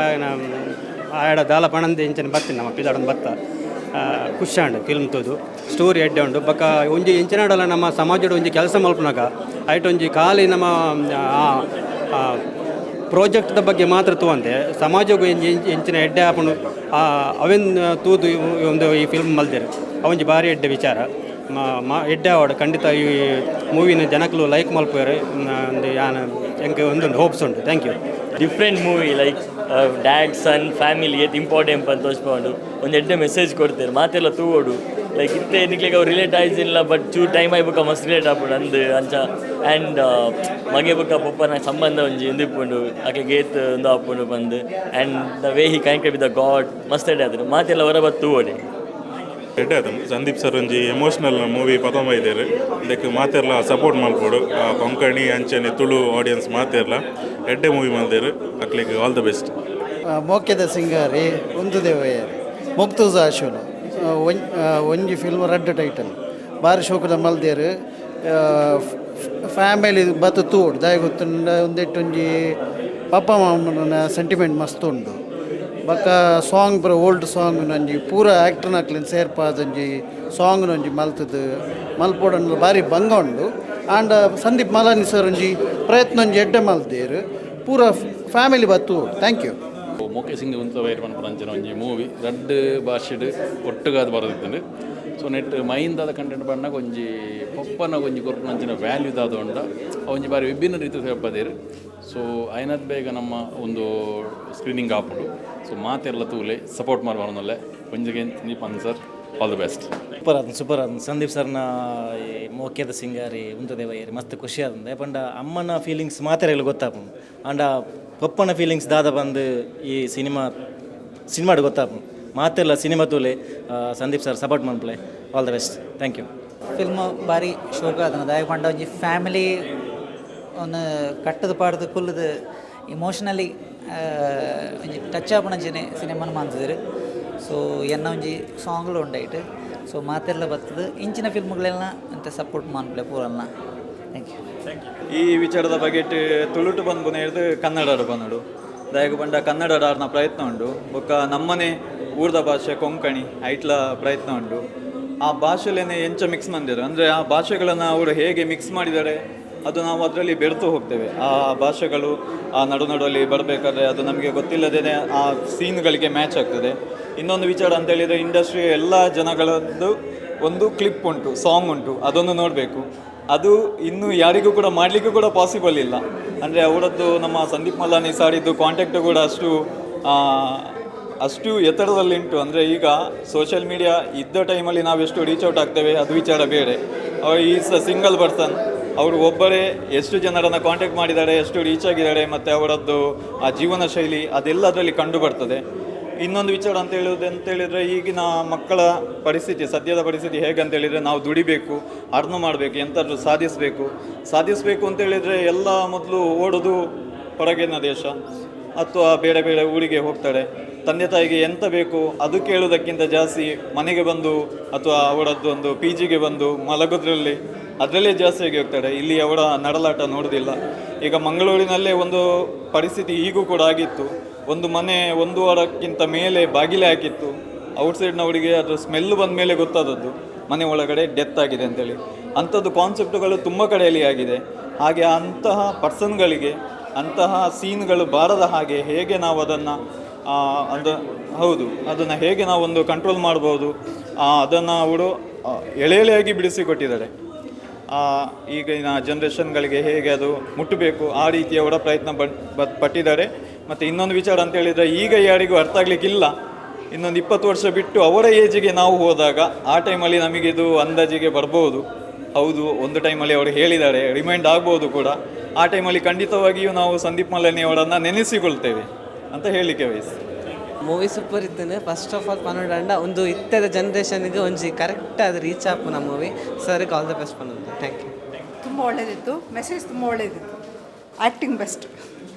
ಆಯಡ ದಾಲ ಪಣಂದಿ ಇಂಚನೆ ಬತ್ತೀನಿ ನಮ್ಮ ಪಿದಾಡನ್ ಬತ್ತ ಖುಷಿ ಉಂಡು ಫಿಲ್ಮ್ ತೋದು ಸ್ಟೋರಿ ಎಡ್ಡೆ ಉಂಡು ಬಕ್ಕ ಒಂಜಿ ಇಂಚಿನಾಡಲ್ಲ ನಮ್ಮ ಸಮಾಜದ ಒಂಜಿ ಕೆಲಸ ಮಲ್ಪನಾಗ ಐಟ್ ಒಂಜಿ ಖಾಲಿ ನಮ್ಮ ಪ್ರಾಜೆಕ್ಟ್ದ ಬಗ್ಗೆ ಮಾತ್ರ ತೂವಂತೆ ಸಮಾಜಗೂ ಇಂಚಿನ ಎಡ್ಡೆ ಆಪಣು ಅವೆನ್ ತೂದು ಒಂದು ಈ ಫಿಲ್ಮ್ ಮಲ್ದೇರು ಅವೊಂಜಿ ಭಾರಿ ಎಡ್ಡೆ ವಿಚಾರ ಎಡ್ಡೆ ಆವಡು ಖಂಡಿತ ಈ ಮೂವಿನ ಜನಕ್ಕಲು ಲೈಕ್ ಮಲ್ಪುವರು ಒಂದು ಯಾನ ಎಂಗೆ ಒಂದೊಂದು ಹೋಪ್ಸ್ ಉಂಟು. Thank you. Different movie like dad son family ಏತ್ ಇಂಪಾರ್ಟೆಂಟ್ ಅಂತ ತೋರಿಸ್ಕೊಂಡು ಒಂದು ಎಡ್ಡೆ ಮೆಸೇಜ್ ಕೊಡ್ತಾರೆ ಮಾತೆಲ್ಲ ತೂವೋಡು ಲೈಕ್ ಇತ್ತೆ ನಿಕ್ಲಿಗೆ ಅವ್ರು ರಿಲೇಟ್ ಆಯ್ಸಿಲ್ಲ ಬಟ್ ಚೂ ಟೈಮ್ ಆಯ್ಬೇಕ ಮಸ್ತ್ ರಿಲೇಟ್ ಆಗ್ಬಿಡು ಅಂದು ಅಂಚ ಆ್ಯಂಡ್ ಮಗೆ ಬುಕ್ಕ ಪಪ್ಪನ ಸಂಬಂಧ ಒಂಜಿ ಎಂದಿಪ್ಪುಂಡು ಆಕೆ ಗೇತ್ ಒಂದು ಹಾಕೊಂಡು ಬಂದು and the way he connected with the god ಮಸ್ತ್ ಎಡ್ಡೆ ಆದ್ರೆ ಮಾತೆಲ್ಲ ಹೊರ ಬತ್ತು ತೂವೋಡೆ ಎಡ್ಡೆ ಆದ ಸಂದೀಪ್ ಸರ್ ಒಂಜಿ ಎಮೋಷ್ನಲ್ ಮೂವಿ ಪತಂಬ ಇದ್ದಾರೆ ಇದಕ್ಕೆ ಮಾತೆರ್ಲ ಸಪೋರ್ಟ್ ಮಾಡ್ಕೊಡು ಕೊಂಕಣಿ ಅಂಚನೆ ತುಳು ಆಡಿಯನ್ಸ್ ಮಾತೆರ್ಲ ಎಡ್ಡೆ ಮೂವಿ ಮಲ್ದೇರು ಅಕ್ಲಿಗೆ ಆಲ್ ದ ಬೆಸ್ಟ್. ಮೋಕ್ಯದ ಸಿಂಗಾರಿ ಒಂದು ದೇವಯ್ಯರು ಮುಕ್ತುಜ ಆಶೋಲ ಒಂಜಿ ಫಿಲ್ಮ್ ರೆಡ್ ಟೈಟಲ್ ಬಾರಿ ಶೋಕದ ಮಲ್ದೇರು ಫ್ಯಾಮಿಲಿ ಬತ್ತು ತೂಡು ದಾಯ ಗೊತ್ತುಂಡ ಒಂದೆಟ್ಟೊಂಜಿ ಪಪ್ಪ ಮಾಮನ ಸೆಂಟಿಮೆಂಟ್ ಮಸ್ತ್ ಉಂಡು ಬಕ್ಕ ಸಾಂಗ್ ಬರೋ ಓಲ್ಡ್ ಸಾಂಗ್ ನಂಜಿ ಪೂರ ಆ್ಯಕ್ಟರ್ನ ಹಾಕ್ಲಿನ ಸೇರ್ಪಾದೊಂಜಿ ಸಾಂಗ್ ಒಂಜಿ ಮಲ್ತದು ಮಲ್ಪೋಡನ್ನು ಭಾರಿ ಬಂಗ ಉಂಡು ಆಂಡ ಸಂದೀಪ್ ಮಲಾನಿ ಸರ್ ಒಂಜಿ ಪ್ರಯತ್ನ ಒಂಜಿ ಎಡ್ಡೆ ಮಲ್ದೇರು ಪೂರ ಫ್ಯಾಮಿಲಿ ಬತ್ತು. Thank you. ಮೋಕೆ ಸಿಂಗ್ ಉಂತ ವೈರ್ ಪಂಪರಂಚಿನ ಒಂಜಿ ಮೂವಿ ರಡ್ಡ್ ಭಾಷೆಡ್ ಒಟ್ಟುಗಾದ ಬರೋದಿತ್ತಂಡು ಸೊ ನೆಟ್ ಮೈಂದಾದ ಕಂಟೆಂಟ್ ಪಂಡ ಒಂಜಿ ಪಪ್ಪನ ಒಂಜಿ ಕೊರ್ಪುನಂಚಿನ ವ್ಯಾಲ್ಯೂ ದಾದ ಉಂಡ ಒಂಜಿ ಬಾರಿ ವಿಭಿನ್ನ ರೀತಿ ಹೇಳ್ಪದೇರು ಸೊ ಐನದ್ ಬೇಗ ನಮ್ಮ ಒಂದು ಸ್ಕ್ರೀನಿಂಗ್ ಆಪುಂಡು ಸೊ ಮಾತೆಲ್ಲ ತೂಲೆ ಸಪೋರ್ಟ್ ಮಾಡ್ಬಾರ್ದಲ್ಲೇ ಒಂಜಿಗೆ Sandeep sir all the best. Super ಆದ ಸಂದೀಪ್ ಸರ್ನ ಈ ಮೋಕ್ಯದ ಸಿಂಗಾರಿ ಉಂತದೇವಯ್ಯರಿ ಮಸ್ತ್ ಖುಷಿ ಆದಂದೆ ಪಂಡ ಅಮ್ಮನ ಫೀಲಿಂಗ್ಸ್ ಮಾತೆರೆಗಳು ಗೊತ್ತಾಪುಂಡು ಅಂಡ ಪಪ್ಪನ ಫೀಲಿಂಗ್ಸ್ ದಾದ ಬಂದು ಈ ಸಿನಿಮಾಡ್ ಗೊತ್ತಾಪುಂಡು ಮಾತೆಲ್ಲ ಸಿನಿಮಾ ತೂಲೆ ಸಂದೀಪ್ ಸರ್ ಸಪೋರ್ಟ್ ಮಾಡ್ಪ್ಲೆ all the best. Thank you. Film ಬಾರಿ ಶೋಕ ಅದನ್ನ ದಾಯ ಪಂಡ ಒಂಜಿ ಫ್ಯಾಮಿಲಿ ಒಂದು ಕಟ್ಟದ ಪಾಡ್ದು ಕುಲ್ಲದು ಇಮೋಷನಲಿ ಒಂಜಿ ಟಚ್ ಆಪಣಂಚಿನ ಸಿನಿಮಾನ ಮಾಂತಿದ್ರು ಸೊ ಎನ್ನ ಒಂಜಿ ಸಾಂಗ್ಲು ಉಂಡಾಯ್ತು ಸೊ ಮಾತೆಲ್ಲ ಬರ್ತದೆ ಇಂಚಿನ ಫಿಲ್ಮ್ಗಳೆಲ್ಲ ಅಂತ ಸಪೋರ್ಟ್ ಮಾಡ್ಪ್ಲೆ ಪೂರಲ್ಲ. Thank you. ಈ ವಿಚಾರದ ಬಗ್ಗೆ ತುಳುಟು ಬಂದು ಹಿಡಿದು ಕನ್ನಡ ಬಂದು ದಾಯಕ ಪಂಡ ಕನ್ನಡ ಆಡ್ನ ಪ್ರಯತ್ನ ಉಂಡು ಬೊಕ್ಕ ನಮ್ಮನೆ ಊರ್ದ ಭಾಷೆ ಕೊಂಕಣಿ ಐಟ್ಲ ಪ್ರಯತ್ನ ಉಂಡು ಆ ಭಾಷೆಲೇನೆ ಎಂಚ ಮಿಕ್ಸ್ ಮಾಡಿದ್ದಾರೆ ಅಂದರೆ ಆ ಭಾಷೆಗಳನ್ನು ಅವರು ಹೇಗೆ ಮಿಕ್ಸ್ ಮಾಡಿದ್ದಾರೆ ಅದು ನಾವು ಅದರಲ್ಲಿ ಬೆರೆತು ಹೋಗ್ತೇವೆ. ಆ ಭಾಷೆಗಳು ಆ ನಡುವಲ್ಲಿ ಬರಬೇಕಾದ್ರೆ ಅದು ನಮಗೆ ಗೊತ್ತಿಲ್ಲದೇ ಆ ಸೀನ್ಗಳಿಗೆ ಮ್ಯಾಚ್ ಆಗ್ತದೆ. ಇನ್ನೊಂದು ವಿಚಾರ ಅಂತ ಹೇಳಿದರೆ ಇಂಡಸ್ಟ್ರಿ ಎಲ್ಲ ಜನಗಳದ್ದು ಒಂದು ಕ್ಲಿಪ್ ಉಂಟು, ಸಾಂಗ್ ಉಂಟು, ಅದನ್ನು ನೋಡಬೇಕು. ಅದು ಇನ್ನೂ ಯಾರಿಗೂ ಕೂಡ ಮಾಡಲಿಕ್ಕೂ ಕೂಡ ಪಾಸಿಬಲ್ ಇಲ್ಲ. ಅಂದರೆ ಅವರದ್ದು ನಮ್ಮ ಸಂದೀಪ್ ಮಲಾನಿ ಸಾಡಿದ್ದು ಕಾಂಟ್ಯಾಕ್ಟ್ ಕೂಡ ಅಷ್ಟು ಎತ್ತರದಲ್ಲಿ ಉಂಟು. ಅಂದರೆ ಈಗ ಸೋಷಿಯಲ್ ಮೀಡಿಯಾ ಇದ್ದ ಟೈಮಲ್ಲಿ ನಾವು ಎಷ್ಟು ರೀಚ್ ಔಟ್ ಆಗ್ತೇವೆ ಅದು ವಿಚಾರ ಬೇರೆ. ಈಸ್ ಸಿಂಗಲ್ ಪರ್ಸನ್, ಅವರು ಒಬ್ಬರೇ ಎಷ್ಟು ಜನರನ್ನು ಕಾಂಟ್ಯಾಕ್ಟ್ ಮಾಡಿದ್ದಾರೆ, ಎಷ್ಟು ರೀಚ್ ಆಗಿದ್ದಾರೆ, ಮತ್ತು ಅವರದ್ದು ಆ ಜೀವನ ಶೈಲಿ ಅದೆಲ್ಲ ಅದರಲ್ಲಿ ಕಂಡು ಬರ್ತದೆ. ಇನ್ನೊಂದು ವಿಚಾರ ಅಂತ ಹೇಳಿದರೆ ಈಗಿನ ಮಕ್ಕಳ ಪರಿಸ್ಥಿತಿ, ಸದ್ಯದ ಪರಿಸ್ಥಿತಿ ಹೇಗಂತೇಳಿದರೆ ನಾವು ದುಡಿಬೇಕು, ಅರ್ನ್ ಮಾಡಬೇಕು, ಎಂಥದ್ದು ಸಾಧಿಸಬೇಕು ಅಂತೇಳಿದರೆ ಎಲ್ಲ ಮೊದಲು ಓಡೋದು ಹೊರಗಿನ ದೇಶ ಅಥವಾ ಬೇರೆ ಬೇರೆ ಊರಿಗೆ ಹೋಗ್ತಾರೆ. ತಂದೆ ತಾಯಿಗೆ ಎಂತ ಬೇಕು ಅದು ಕೇಳೋದಕ್ಕಿಂತ ಜಾಸ್ತಿ ಮನೆಗೆ ಬಂದು ಅಥವಾ ಅವರದ್ದು ಒಂದು PGಗೆ ಬಂದು ಮಲಗೋದ್ರಲ್ಲಿ ಅದರಲ್ಲೇ ಜಾಸ್ತಿಯಾಗಿ ಹೋಗ್ತಾರೆ. ಇಲ್ಲಿ ಅವರ ನಡಲಾಟ ನೋಡೋದಿಲ್ಲ. ಈಗ ಮಂಗಳೂರಿನಲ್ಲೇ ಒಂದು ಪರಿಸ್ಥಿತಿ ಈಗೂ ಕೂಡ ಆಗಿತ್ತು. ಒಂದು ಮನೆ 1 ವಾರಕ್ಕಿಂತ ಮೇಲೆ ಬಾಗಿಲೇ ಹಾಕಿತ್ತು. ಔಟ್ಸೈಡ್ನವರಿಗೆ ಅದರ ಸ್ಮೆಲ್ಲು ಬಂದ ಮೇಲೆ ಗೊತ್ತಾದದ್ದು ಮನೆ ಒಳಗಡೆ ಡೆತ್ ಆಗಿದೆ ಅಂತೇಳಿ. ಅಂಥದ್ದು ಕಾನ್ಸೆಪ್ಟ್ಗಳು ತುಂಬ ಕಡೆಯಲ್ಲಿ ಆಗಿದೆ. ಹಾಗೆ ಅಂತಹ ಪರ್ಸನ್ಗಳಿಗೆ ಅಂತಹ ಸೀನ್ಗಳು ಬಾರದ ಹಾಗೆ ಹೇಗೆ ನಾವು ಅದನ್ನು ಅದನ್ನು ಹೇಗೆ ನಾವು ಒಂದು ಕಂಟ್ರೋಲ್ ಮಾಡ್ಬೋದು, ಅದನ್ನು ಅವರು ಎಳೆಯಾಗಿ ಬಿಡಿಸಿಕೊಟ್ಟಿದ್ದಾರೆ. ಈಗಿನ ಜನ್ರೇಷನ್ಗಳಿಗೆ ಹೇಗೆ ಅದು ಮುಟ್ಟಬೇಕು ಆ ರೀತಿ ಅವರ ಪ್ರಯತ್ನ ಪಟ್ಟಿದ್ದಾರೆ. ಮತ್ತು ಇನ್ನೊಂದು ವಿಚಾರ ಅಂತ ಹೇಳಿದರೆ ಈಗ ಯಾರಿಗೂ ಅರ್ಥ ಆಗಲಿಕ್ಕಿಲ್ಲ. ಇನ್ನೊಂದು 20 ವರ್ಷ ಬಿಟ್ಟು ಅವರ ಏಜಿಗೆ ನಾವು ಹೋದಾಗ ಆ ಟೈಮಲ್ಲಿ ನಮಗಿದು ಅಂದಾಜಿಗೆ ಬರ್ಬೋದು. ಹೌದು, ಒಂದು ಟೈಮಲ್ಲಿ ಅವರು ಹೇಳಿದ್ದಾರೆ, ರಿಮೈಂಡ್ ಆಗ್ಬೋದು ಕೂಡ. ಆ ಟೈಮಲ್ಲಿ ಖಂಡಿತವಾಗಿಯೂ ನಾವು ಸಂದೀಪ್ ಮಲಾನಿ ಅವರನ್ನು ನೆನೆಸಿಕೊಳ್ತೇವೆ ಅಂತ ಹೇಳಲಿಕ್ಕೆ ವಯಸ್ಸು. ಮೂವಿ ಸೂಪರ್ ಇದ್ದೇನೆ. ಫಸ್ಟ್ ಆಫ್ ಆಲ್ ಪನ್ನೊಂಡ ಒಂದು ಇತ್ತದ ಜನ್ರೇಷನ್ಗೆ ಒಂಜಿ ಕರೆಕ್ಟ್ ಅದು ರೀಚ್ ಆಪುನ ಮೂವಿ. ಸರ್ಗೆ ಆಲ್ ದ ಬೆಸ್ಟ್ ಪನ್ನೊಂದು. Thank you. ತುಂಬ ಒಳ್ಳೆಯದಿತ್ತು, ಮೆಸೇಜ್ ತುಂಬ ಒಳ್ಳೆಯದಿತ್ತು, acting best.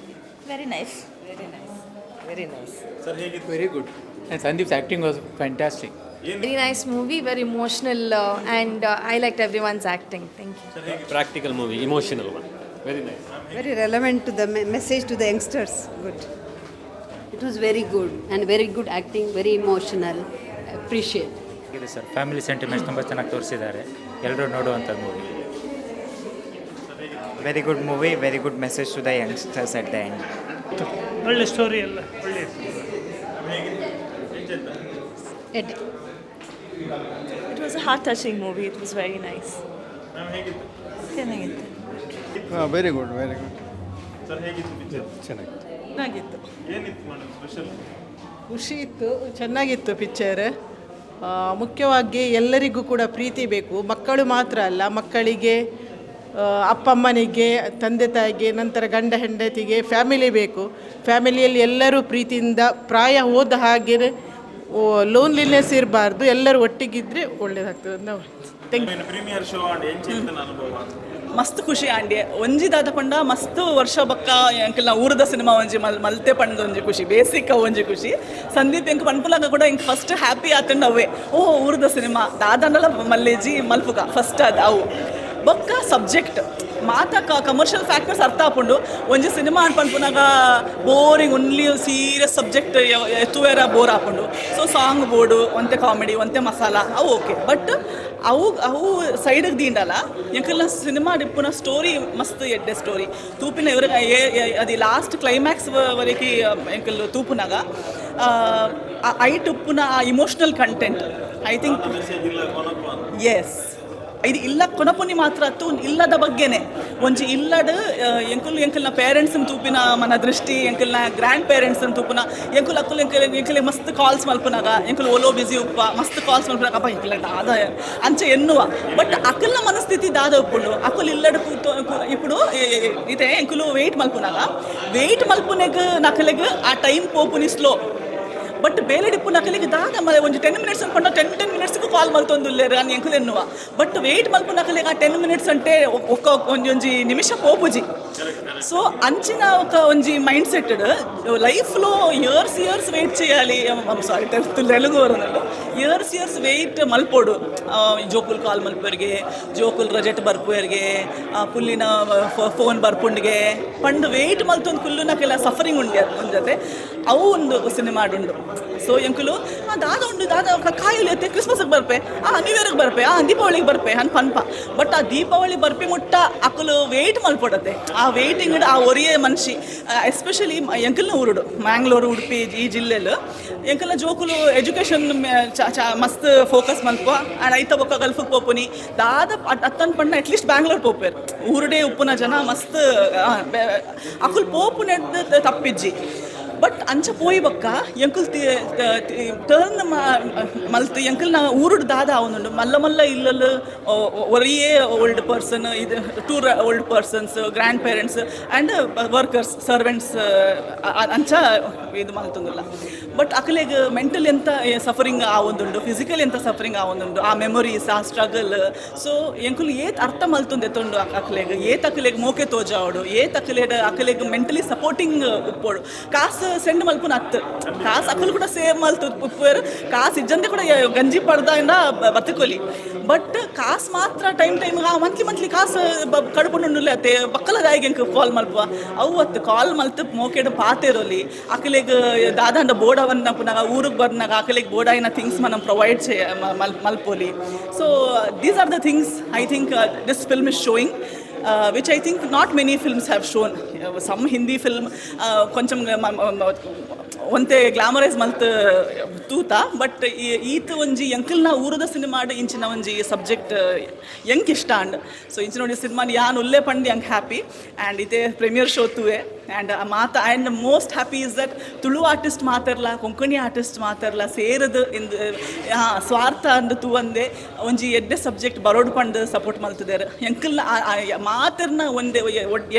Very nice. Very nice. Sir ಹೇಗಿತ್ತು? Very good. And Sandeep's acting was fantastic. Very nice movie, very emotional, and I liked everyone's acting. Thank you. Practical movie, emotional one. Very nice. Very relevant to the message to the youngsters. Good. It was very good and very good acting, very emotional. Appreciate. ಇದೆ sir, family sentiments ತುಂಬ ಚೆನ್ನಾಗಿ ತೋರಿಸಿದ್ದಾರೆ, ಎಲ್ಲರೂ ನೋಡುವಂಥ movie. Very good movie, very good message to the youngsters at the end. ಒಳ್ಳೆ story ಎಲ್ಲ ಒಳ್ಳೆ. It was a heart-touching movie. It was very nice. ಚೆನ್ನಾಗಿತ್ತು. Very good, very good. ಚೆನ್ನಾಗಿತ್ತು. ಖುಷಿ ಇತ್ತು, ಚೆನ್ನಾಗಿತ್ತು ಪಿಕ್ಚರ್. ಮುಖ್ಯವಾಗಿ ಎಲ್ಲರಿಗೂ ಕೂಡ ಪ್ರೀತಿ ಬೇಕು. ಮಕ್ಕಳು ಮಾತ್ರ ಅಲ್ಲ, ಮಕ್ಕಳಿಗೆ, ಅಪ್ಪಮ್ಮನಿಗೆ, ತಂದೆ ತಾಯಿಗೆ, ನಂತರ ಗಂಡ ಹೆಂಡತಿಗೆ ಫ್ಯಾಮಿಲಿ ಬೇಕು. ಫ್ಯಾಮಿಲಿಯಲ್ಲಿ ಎಲ್ಲರೂ ಪ್ರೀತಿಯಿಂದ, ಪ್ರಾಯ ಹೋದ ಹಾಗೆ ಲೋನ್ಲಿನೆಸ್ ಇರಬಾರ್ದು, ಎಲ್ಲರೂ ಒಟ್ಟಿಗಿದ್ರೆ ಒಳ್ಳೇದಾಗ್ತದೆ. ನಾವು ಪ್ರೀಮಿಯರ್ ಶೋ ಅನುಭವ ಮಸ್ತ್ ಖುಷಿ ಆಂಡಿ ಒಂಜಿ ದಾದ ಪಂಡ ಮಸ್ತ್ ವರ್ಷ ಬಕ್ಕ ಎಂಕಲ್ನ ಊರದ ಸಿನಿಮಾ ಒಂಜಿ ಮಲ್ತೆ ಪಂಡ ಒಂಜಿ ಖುಷಿ, ಬೇಸಿಕ್ ಒಂಜಿ ಖುಷಿ. ಸಂದೀಪ್ ಎಂಕ್ ಪನ್ಪುಲಾಗ ಕೂಡ ಇಂಕ್ ಫಸ್ಟ್ ಹ್ಯಾಪಿ ಆತಂಡ ಅವೇ, ಓ ಊರದ ಸಿನಿಮಾ ದಾದಂಡಲ ಮಲ್ಲೇಜಿ ಮಲ್ಪುಗ ಫಸ್ಟ್ ಅದು ಅವು ಬೊಕ್ಕ ಸಬ್ಜೆಕ್ಟ್ ಮಾತ ಕಮರ್ಷಿಯಲ್ ಫ್ಯಾಕ್ಟರ್ಸ್ ಅರ್ಥ ಹಾಕೊಂಡು ಒಂಜಿ ಸಿನಿಮಾ ಅನ್ಪನ್ಪುನಾಗ ಬೋರಿಂಗ್ ಓನ್ಲಿ ಸೀರಿಯಸ್ ಸಬ್ಜೆಕ್ಟ್ ಎತ್ತುವೇರ ಬೋರ್ ಹಾಕೊಂಡು. ಸೊ ಸಾಂಗ್ ಬೋರ್ಡು ಒಂತೆ ಕಾಮಿಡಿ ಒಂತೆ ಮಸಾಲ ಅವು ಓಕೆ, ಬಟ್ ಅವು ಸೈಡಿಗೆ ದೀಂಡಲ್ಲ ಎಂಕಲ್ನ ಸಿನಿಮಾ ಡಿಪ್ಪುನ ಸ್ಟೋರಿ ಮಸ್ತ್ ಎಡ್ಡೆ ಸ್ಟೋರಿ ತೂಪಿನ ಇವ್ರ ಅದು ಲಾಸ್ಟ್ ಕ್ಲೈಮ್ಯಾಕ್ಸ್ ವರೆಗೆ ಎಂಕಲ್ ತೂಪುನಾಗ ಐಟ್ ಉಪ್ಪುನ ಆ ಇಮೋಷ್ನಲ್ ಕಂಟೆಂಟ್ ಐ ಥಿಂಕ್ ಎಸ್ ಇದು ಇಲ್ಲ ಕೊನಪುನಿ ಮಾತ್ರ ಅತ್ತು ಇಲ್ಲದ ಬಗ್ಗೆನೆ ಒಂಜಿ ಇಲ್ಲದ ಎಂಕಲ್ನ ಪೇರೆಂಟ್ಸನ್ ತೂಪಿನ ಮನ ದೃಷ್ಟಿ, ಎಂಕಲ್ನ ಗ್ರ್ಯಾಂಡ್ ಪೇರೆಂಟ್ಸನ್ ತೂಪುನ ಎಂಕುಲ್ ಅಕ್ಕುಲ್ ಎಂಕಲ್ ಮಸ್ತ್ ಕಾಲ್ಸ್ ಮಲ್ಪುನಾಗ ಎಂಕುಲ್ ಓಲೋ ಬಿಸಿ ಉಪ್ಪ ಮಸ್ತ್ ಕಾಲ್ಸ್ ಮಲ್ಪುನಾಗ ಅಪ್ಪ ಎಂಕಲ್ ದಾದ ಅಂಚೆ ಎನ್ನುವ, ಬಟ್ ಅಕ್ಕಲ್ನ ಮನಸ್ಥಿತಿ ದಾದ ಉಪ್ಪುಂಡು ಅಕ್ಕುಲ್ ಇಲ್ಲದ ఇప్పుడు ಇದೆ ಎಂಕುಲು ವೆಯ್ಟ್ ಮಲ್ಪುನೆಗ್ ನಕಲೆಗ್ ಆ ಟೈಮ್ ಪೋಪುನಿ ಸ್ಲೋ, ಬಟ್ ಬೇಲೆ ಡಿಪ್ಪು ನಕಲಿಗೆ ದಾದ ಒಂದು 10 ಮಿನಿಟ್ಸ್ ಅನ್ಕೊಂಡು 10 ಮಿನಿಟ್ಸ್ಗೂ ಕಾಲ್ ಮಲ್ತೊಂದುಲ್ಲೇರು అని ಎಂಕುಲು ಎನ್ನುವ, ಬಟ್ ವೆಯ್ಟ್ ಮಲ್ಪ ನಕಲಿಗೆ ಆ 10 ಮಿನಿಟ್ಸ್ అంటే ಒಂಜಿ ನಿಮಿಷ ಪೋಪುಜಿ. సో అంచిన ఒక ಒಂಜಿ ಮೈಂಡ್ ಸೆಟ್ లైఫ్లో ఇయర్స్ వెయిట్ చేయాలి, సారీ తెలుగు వరున్నాడు, ఇయర్స్ వెయిట్ ಮಲ್ಪೋಡು ಜೋಕುಲ್ ಕಾಲ್ ಮಲ್ಪೋರಿಗೆ, ಜೋಕುಲ್ ರಜೆಟ್ ಬರ್ಪೋರಿಗೆ, ಪುಲ್ಲಿನ ಫೋನ್ ಬರ್ಪುಂಡಿಗೆ ಪಂಡು ವೆಯ್ಟ್ ಮಲ್ತೊಂದು ಕುಲ್ಲು ನಾಕೆಲ್ಲ ಸಫರಿಂಗ್ ಉಂಜತೆ ಅವು ಒಂದು ಸಿನಿಮಾ ಉಂಡು. ಸೊ ಎಂಕುಲು ದಾದ ಉಂಡು ದಾದ ಕಾಯಿಲೆ ಎತ್ತೆ ಕ್ರಿಸ್ಮಸ್ಗೆ ಬರ್ಪೆ, ನ್ಯೂ ಇಯರ್ಗೆ ಬರ್ಪೆ, ದೀಪಾವಳಿಗೆ ಬರ್ಪೆ ಅನ್ ಪನ್ಪ, ಬಟ್ ಆ ದೀಪಾವಳಿ ಬರ್ಪೆ ಮುಟ್ಟ ಅಕ್ಕಲು ವೆಯ್ಟ್ ಮಲ್ಪೊಡತ್ತೆ. ಆ ವೆಯ್ಟಿಂಗ್ ಆ ಒರಿಯೇ ಮನ್ಷಿ ಎಸ್ಪೆಷಲಿ ಎಂಕಲ್ನ ಊರುಡು ಮ್ಯಾಂಗ್ಳೂರು ಉಡುಪಿ ಈ ಜಿಲ್ಲೆಲು ಎಂಕಲ್ನ ಜೋಕುಲು ಎಜುಕೇಷನ್ ಮಸ್ತ್ ಫೋಕಸ್ ಮಲ್ಪ ಆ್ಯಂಡ್ ಐತ ಬೊಕ್ಕ ಗಲ್ಫಿಗೆ ಪೋಪುನಿ ದಾದ ಅತ್ತನ್ ಪಂಡ ಅಟ್ಲೀಸ್ಟ್ ಬ್ಯಾಂಗ್ಳೂರ್ ಪೋಪೇರು ಊರುಡೇ ಉಪ್ಪುನ ಜನ ಮಸ್ತ್ ಅಕ್ಕುಲ್ ಪೋಪುನೆದ್ದು ತಪ್ಪಿಜ್ಜಿ. ಬಟ್ ಅಂಚ ಪೋಯಿ ಬೊಕ್ಕ ಎಂಕುಲ್ ಟರ್ನ್ ಮಲ್ತು ಎಂಕಲ್ನ ಊರುಡು ದಾದ ಅವನುಂಡು ಮಲ್ಲ ಇಲ್ಲಲು ಒರಿಯೇ ಓಲ್ಡ್ ಪರ್ಸನ್, ಇದು 2 old persons, grand parents and workers servants ಅಂಚ ಇದು ಮಲ್ತೊಂದಿಲ್ಲ. ಬಟ್ ಅಕಲೆಗ್ ಮೆಂಟಲ್ ಎಂತ ಸಫರಿಂಗ್ ಆವೊಂದುಂಡು, ಫಿಸಿಕಲ್ ಎಂತ ಸಫರಿಂಗ್ ಆವೊಂದುಂಡು, ಆ ಮೆಮೊರೀಸ್ ಆ ಸ್ಟ್ರಗಲ್. ಸೊ ಎಂಕುಲು ಏತ್ ಅರ್ಥ ಮಲ್ತೊಂದೆತ್ತೊಂಡು ಅಕಲೆಗ್ ಏತ್ ಅಕಲೆಗ್ ಮೋಕೆ ತೋಜಾವಡು, ಏತ್ ಅಕಲೆಗ್ ಮೆಂಟಲಿ ಸಪೋರ್ಟಿಂಗ್ ಉಪ್ಪೋಡು. ಕಾಸು ಸೆಂಡ್ ಮಲ್ಪುನ ಅತ್ತು ಕಾಸು ಅಕ್ಕಲು ಕೂಡ ಸೇವ್ ಮಲ್ತು ಉಪ್ಪೇರು, ಕಾಸು ಇಜ್ಜಂತೆ ಕೂಡ ಗಂಜಿ ಪಡ್ದಿಂದ ಬದುಕೊಲಿ, ಬಟ್ ಕಾಸು ಮಾತ್ರ ಟೈಮ್ ಮಂತ್ಲಿ ಕಾಸು ಕಡ್ಪುಂಡು ಅತ್ತೆ ಬಕ್ಕಲದಾಯಿಗೆ ಕಾಲ್ ಮಲ್ಪುವ ಅವು ಅತ್ತು ಕಾಲ್ ಮಲ್ತು ಮೋಕೆಡು ಪಾತೇರೋಲಿ ಅಕಲಿಗೆ ದಾದಾಂಡ ಬೋಡವನ್ನ ಪುನಃ ಊರಿಗೆ ಬರ್ನಾಗ ಅಕಲಿಗೆ ಬೋಡಾಯಿನ ಥಿಂಗ್ಸ್ మనం ಪ್ರೊವೈಡ್ ಮಲ್ಪೋಲಿ. So these are the things I think this film is showing, which I think not many films have shown. Some Hindi film koncham ಒಂತೆ ಗ್ಲಾಮರೈಸ್ ಮಲ್ತ್ ತೂತ, ಬಟ್ ಈತ ಒಂಜಿ ಎಂಕಲ್ನ ಊರದ ಸಿನಿಮಾಡ್ ಇಂಚಿನ ಒಂಜಿ ಸಬ್ಜೆಕ್ಟ್ ಎಂಕ್ ಇಷ್ಟ ಅಂಡ್. ಸೊ ಇಂಚಿನ ಒಂಜಿ ಸಿನಿಮಾ ಯಾನ್ ಉಲ್ಲೆ ಪಂಡಿ ಎಂಕ್ ಹ್ಯಾಪಿ ಆ್ಯಂಡ್ ಇದೇ ಪ್ರೀಮಿಯರ್ ಶೋ ತೂವೆ and and most happy is that Tulu artist ಮಾತಾರಲ್ಲ, ಕೊಂಕಣಿ ಆರ್ಟಿಸ್ಟ್ ಮಾತಾರಲ್ಲ ಸೇರದು ಇಂದು ಸ್ವಾರ್ಥ ಅಂದು ತೂವಂದೆ ಒಂಜಿ ಎಡ್ಡೆ ಸಬ್ಜೆಕ್ಟ್ ಬರೋಡ್ ಪಂಡು ಸಪೋರ್ಟ್ ಮಲ್ತಿದ್ದಾರೆ ಎಂಕಲ್ನ ಮಾತರ್ನ ಒಂದೇ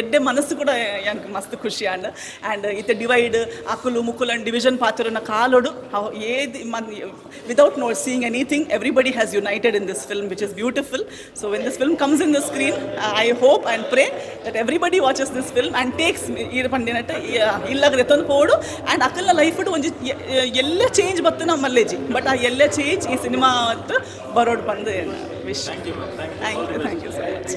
ಎಡ್ಡೆ ಮನಸ್ಸು ಕೂಡ ಎಂಕ್ ಮಸ್ತ್ ಖುಷಿ ಆ್ಯಂಡ್ ಇತ್ತೆ divide ಅಕ್ಕಲು ಮುಕ್ಕುಲ and division pathurana kalodu how without seeing anything, everybody has united in this film, which is beautiful. So when this film comes in the screen, I hope and pray that everybody watches this film and takes illagreton podu and akalla life to onji ella change battuna malleji, but a ella change ee cinema borrowed bandu wish. Thank you so much.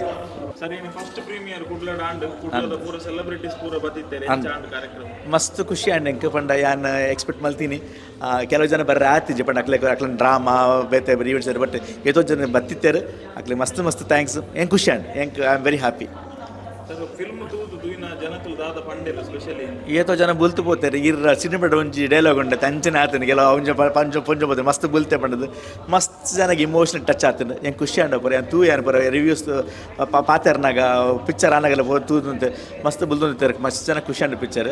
ಸರಿ, first premier ಕುಡ್ಲಡ and ಕುಡ್ಲದ ಪೂರ celebrities ಪೂರ ಬತ್ತಿದ್ದಾರೆ ಚಾಂಡ್ ಕಾರ್ಯಕ್ರಮ ಮಸ್ತ್ ಖುಷಿ and ಎಂಕ್ ಪಂಡ ಯಾನ್ ಎಕ್ಸ್ಪೆಕ್ಟ್ ಮಲ್ತೀನಿ ಕೆಲವು ಜನ ಬರ್ರೆ ಆತಿಜೆ ಪಂಡ ಅಕ್ಲೆ ಡ್ರಾಮಾ ಬೇತೆ ಈವೆಂಟ್ಸ್ ಬಟ್ ಎಷ್ಟೋ ಜನ ಬತ್ತಿತ್ತೇರು ಅಕ್ಲೆ ಮಸ್ತ್ ಮಸ್ತ್ ಥ್ಯಾಂಕ್ಸ್ ಎಂಕ್ ಖುಷಿ ಆಂಡ್ ಎಂಕ್ I am very happy. Film ತೂದು ದುಯಿನ ಜನತುಲು ದಾದ ಪಂಡೆಲ ಸ್ಪೆಷಲಿ ಏತೋ ಜನ ಬುಲ್ತು ಪೋತಾರೆ ಇರ್ರ ಸಿನಿಮಾಡ್ ಒಂಜಿ ಡೈಲಾಗ್ ಉಂಡೆ ತಂಚನೆ ಆತನ ಕೆಲವು ಅವನ ಪಂಚ ಪೋತೆ ಮಸ್ತ್ ಬುಲ್ತೆ ಪಂಡದು ಮಸ್ತ್ ಜನಗೆ ಇಮೋಷನಲ್ ಟಚ್ ಆತನ ಎಂಕ್ ಖುಷಿ ಆಂಡ ಪರ ತೂ ಏನು ಪರ ರಿವ್ಯೂಸ್ ಪಾತೆರ್ನಾಗ ಪಿಕ್ಚರ್ ಆನಾಗೆಲ್ಲ ತೂದಂತೆ ಮಸ್ತ್ ಬುಲ್ತೊಂದಿತ್ತಾರೆ ಮಸ್ತ್ ಜನ ಖುಷಿ ಆಂಡ ಪಿಕ್ಚರ್.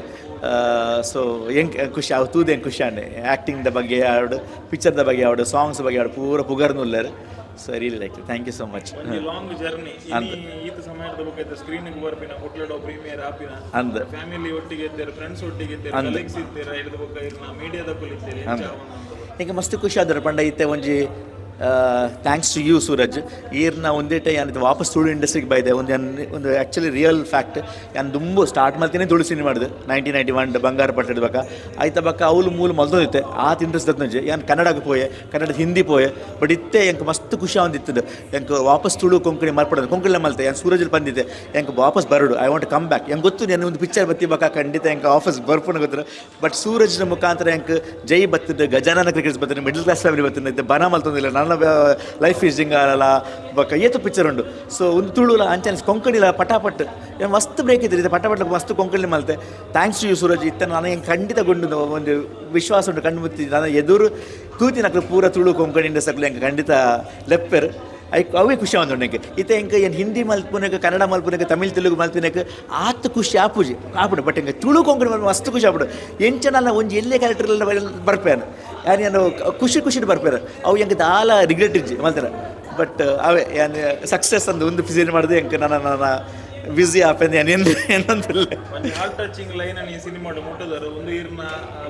ಸೊ ಎಂಕ್ ಖುಷಿ ಅವು ತೂದು ಎಂಕ್ ಖುಷಿ ಆಂಡೆ ಆ್ಯಕ್ಟಿಂಗ್ದ ಬಗ್ಗೆ ಆವಡು ಪಿಕ್ಚರ್ದ ಬಗ್ಗೆ ಆವಡು ಸಾಂಗ್ಸ್ ಬಗ್ಗೆ ಆವಡು ಪೂರ ಪುಗರ್ನುಲ್ಲರು. So really like thank you so much. Long journey ಈತ ಸಮಯದ ಬಗ್ಗೆ ಸ್ಕ್ರೀನಿಗೆ ಬರ್ಪಿನ ಕುಟ್ಲಡೋ ಪ್ರೀಮಿಯರ್ ಆಪಿನ ಅಂದ ಫ್ಯಾಮಿಲಿ ಒಟ್ಟಿಗೆ ಇದ್ದಾರೆ, ಫ್ರೆಂಡ್ಸ್ ಒಟ್ಟಿಗೆ ಇದ್ದಾರೆ, ಕಲೀಗ್ಸ್ ಇದ್ದಾರೆ, ಹಿಡಿದ ಬಗ್ಗೆ ಇರ್ನ ಮೀಡಿಯಾದ ಕೊಲಿದ್ದಾರೆ ಈಗ ಮಸ್ತ್ ಖುಷಿ ಆದ್ರೆ ಪಂಡ ಇತ್ತೆ ಒಂಜಿ ಥ್ಯಾಂಕ್ಸ್ ಟು ಯು ಸೂರಜ್. ಈರ್ನ ಒಂದೇ ಟೈ ಯಾನಿದ್ದು ವಾಪಸ್ ತುಳು ಇಂಡಸ್ಟ್ರಿಗೆ ಬೈದೆ ಒಂದು ಆ್ಯಕ್ಚುಲಿ ರಿಯಲ್ ಫ್ಯಾಕ್ಟ್ ಯಾನು ತುಂಬ ಸ್ಟಾರ್ಟ್ ಮಾಡ್ತೀನಿ ತುಳು ಸಿನಿಮಾ ಮಾಡಿದೆ 1991 ಬಂಗಾರ ಪಟ್ಟದ ಬಕ್ಕ ಆಯ್ತ ಬಕ್ಕ ಅವಳು ಮೂಲ ಮೊದಲೊಂದಿತ್ತೆ ಆತ ಇಂಟ್ರೆಸ್ಟ್ ದತ್ತಂಜೆ ಯಾನು ಕನ್ನಡಕ್ಕೆ ಪೋಯೆ ಕನ್ನಡದ ಹಿಂದಿ ಪೋಯೆ ಬಟ್ ಇತ್ತೆ ಎಂಕ್ ಮಸ್ತ್ ಖುಷಿ ಆವಂದಿತ್ತು ಎಂಕ್ ವಾಪಸ್ ತುಳು ಕೊಂಕಣಿ ಮಾರ್ಪಡೋದು ಕೊಂಕಣಿಲೆ ಮಲ್ತೆ ಯಾನು ಸೂರಜಲ್ಲಿ ಬಂದಿದ್ದೆ ಎಂಕ್ ವಾಪಸ್ ಬರೋಡು ಐ ವಾಂಟ್ ಕಮ್ ಬ್ಯಾಕ್ ಎಂಗೆ ಗೊತ್ತು ನಾನು ಒಂದು ಪಿಕ್ಚರ್ ಬತ್ತಿ ಬಕ್ಕ ಖಂಡಿತ ಎಂಕ್ ವಾಪಸ್ ಬರ್ಪುಣ ಗೊತ್ತಿರ ಬಟ್ ಸೂರಜ್ನ ಮುಖಾಂತರ ಎಂಕ್ ಜೈ ಬತ್ತಿದ್ದು ಗಜಾನನ ಕ್ರಿಕೆಟ್ಸ್ ಬತ್ತಿನ ಮಿಡಲ್ ಕ್ಲಾಸ್ ಫ್ಯಾಮಿಲಿ ಬತ್ತಿನ ಬನ ಮಲ್ತೊಂದಿಲ್ಲ ನನ್ನ ಲೈಫ್ ಈಸ್ ಜಿಂಗಾಲ ಬಕ್ಕ ಏತು ಪಿಕ್ಚರ್ ಉಂಡು. ಸೊ ಒಂದು ತುಳುಲ ಅಂಚನೆ ಕೊಂಕಣಿಲ ಪಟಾಪಟ್ ಮಸ್ತ್ ಬ್ರೇಕ್ ಇದ್ರಿ ಇದು ಪಟಾಪಟ್ಲ ಮಸ್ತ್ ಕೊಂಕಣಿ ಮಲ್ತೆ ಥ್ಯಾಂಕ್ಸ್ ಟು ಯು ಸೂರಜ್. ಇತ್ತ ನನಗೆ ಖಂಡಿತ ಗೊಂಡು ಒಂದು ವಿಶ್ವಾಸ ಉಂಟು ಕಣ್ಣು ಮುತ್ತಿ ನಾನು ಎದುರು ತೂತಿನಕ್ಲು ಪೂರ ತುಳು ಕೊಂಕಣಿ ಇಂಡಸ್ಟ್ರಿ ಎಂಗೆ ಖಂಡಿತ ಲೆಪ್ಪೆರು ಅವೇ ಖುಷಿ ಆವಂದು ನನಗೆ ಇತ್ತೆ ಎಂಕ ಏನು ಹಿಂದಿ ಮಲ್ಪುನಕ್ಕೆ ಕನ್ನಡ ಮಲ್ಪುನಕ್ಕೆ ತಮಿಳ್ ತೆಲುಗು ಮಲ್ಪಿನಕ್ಕೆ ಆತ ಖುಷಿ ಆಪುಜಿ ಆಪುಡು ಬಟ್ ಎಂಗೆ ತುಳು ಕೊಂಕಣಿ ಮಲ್ಪ ಮಸ್ತ್ ಖುಷಿ ಆಪುಡು ಎಂಚನಲ್ಲ ಒಂಜಿ ಎಲ್ಲೇ ಕ್ಯಾರೆಕ್ಟರ್ಲೆಲ್ಲ ಬರ್ಪೇನು ಯಾನು ಖುಷಿ ಬರ್ಪೇರು ಅವು ಎಂಗೆ ದಾಲ ರಿಗ್ರೆಟ್ ಇಜ್ಜಿ ಮಲ್ತಾರೆ ಬಟ್ ಅವೇ ಯಾನು ಸಕ್ಸಸ್ ಅಂದು ಒಂದು ಫಿಸಿನ್ ಮಾಡಿದೆ ಎಂಕ ನನ್ನ ಬಿಸಿ ಆಪಂದು ಏನಂತಿಲ್ಲ ಒಂದು ಹಾರ್ಟ್ ಟಚಿಂಗ್ ಲೈನ್ ಈ ಸಿನಿಮಾ ಮುಟ್ಟದರು ಒಂದು ಇರ್ನ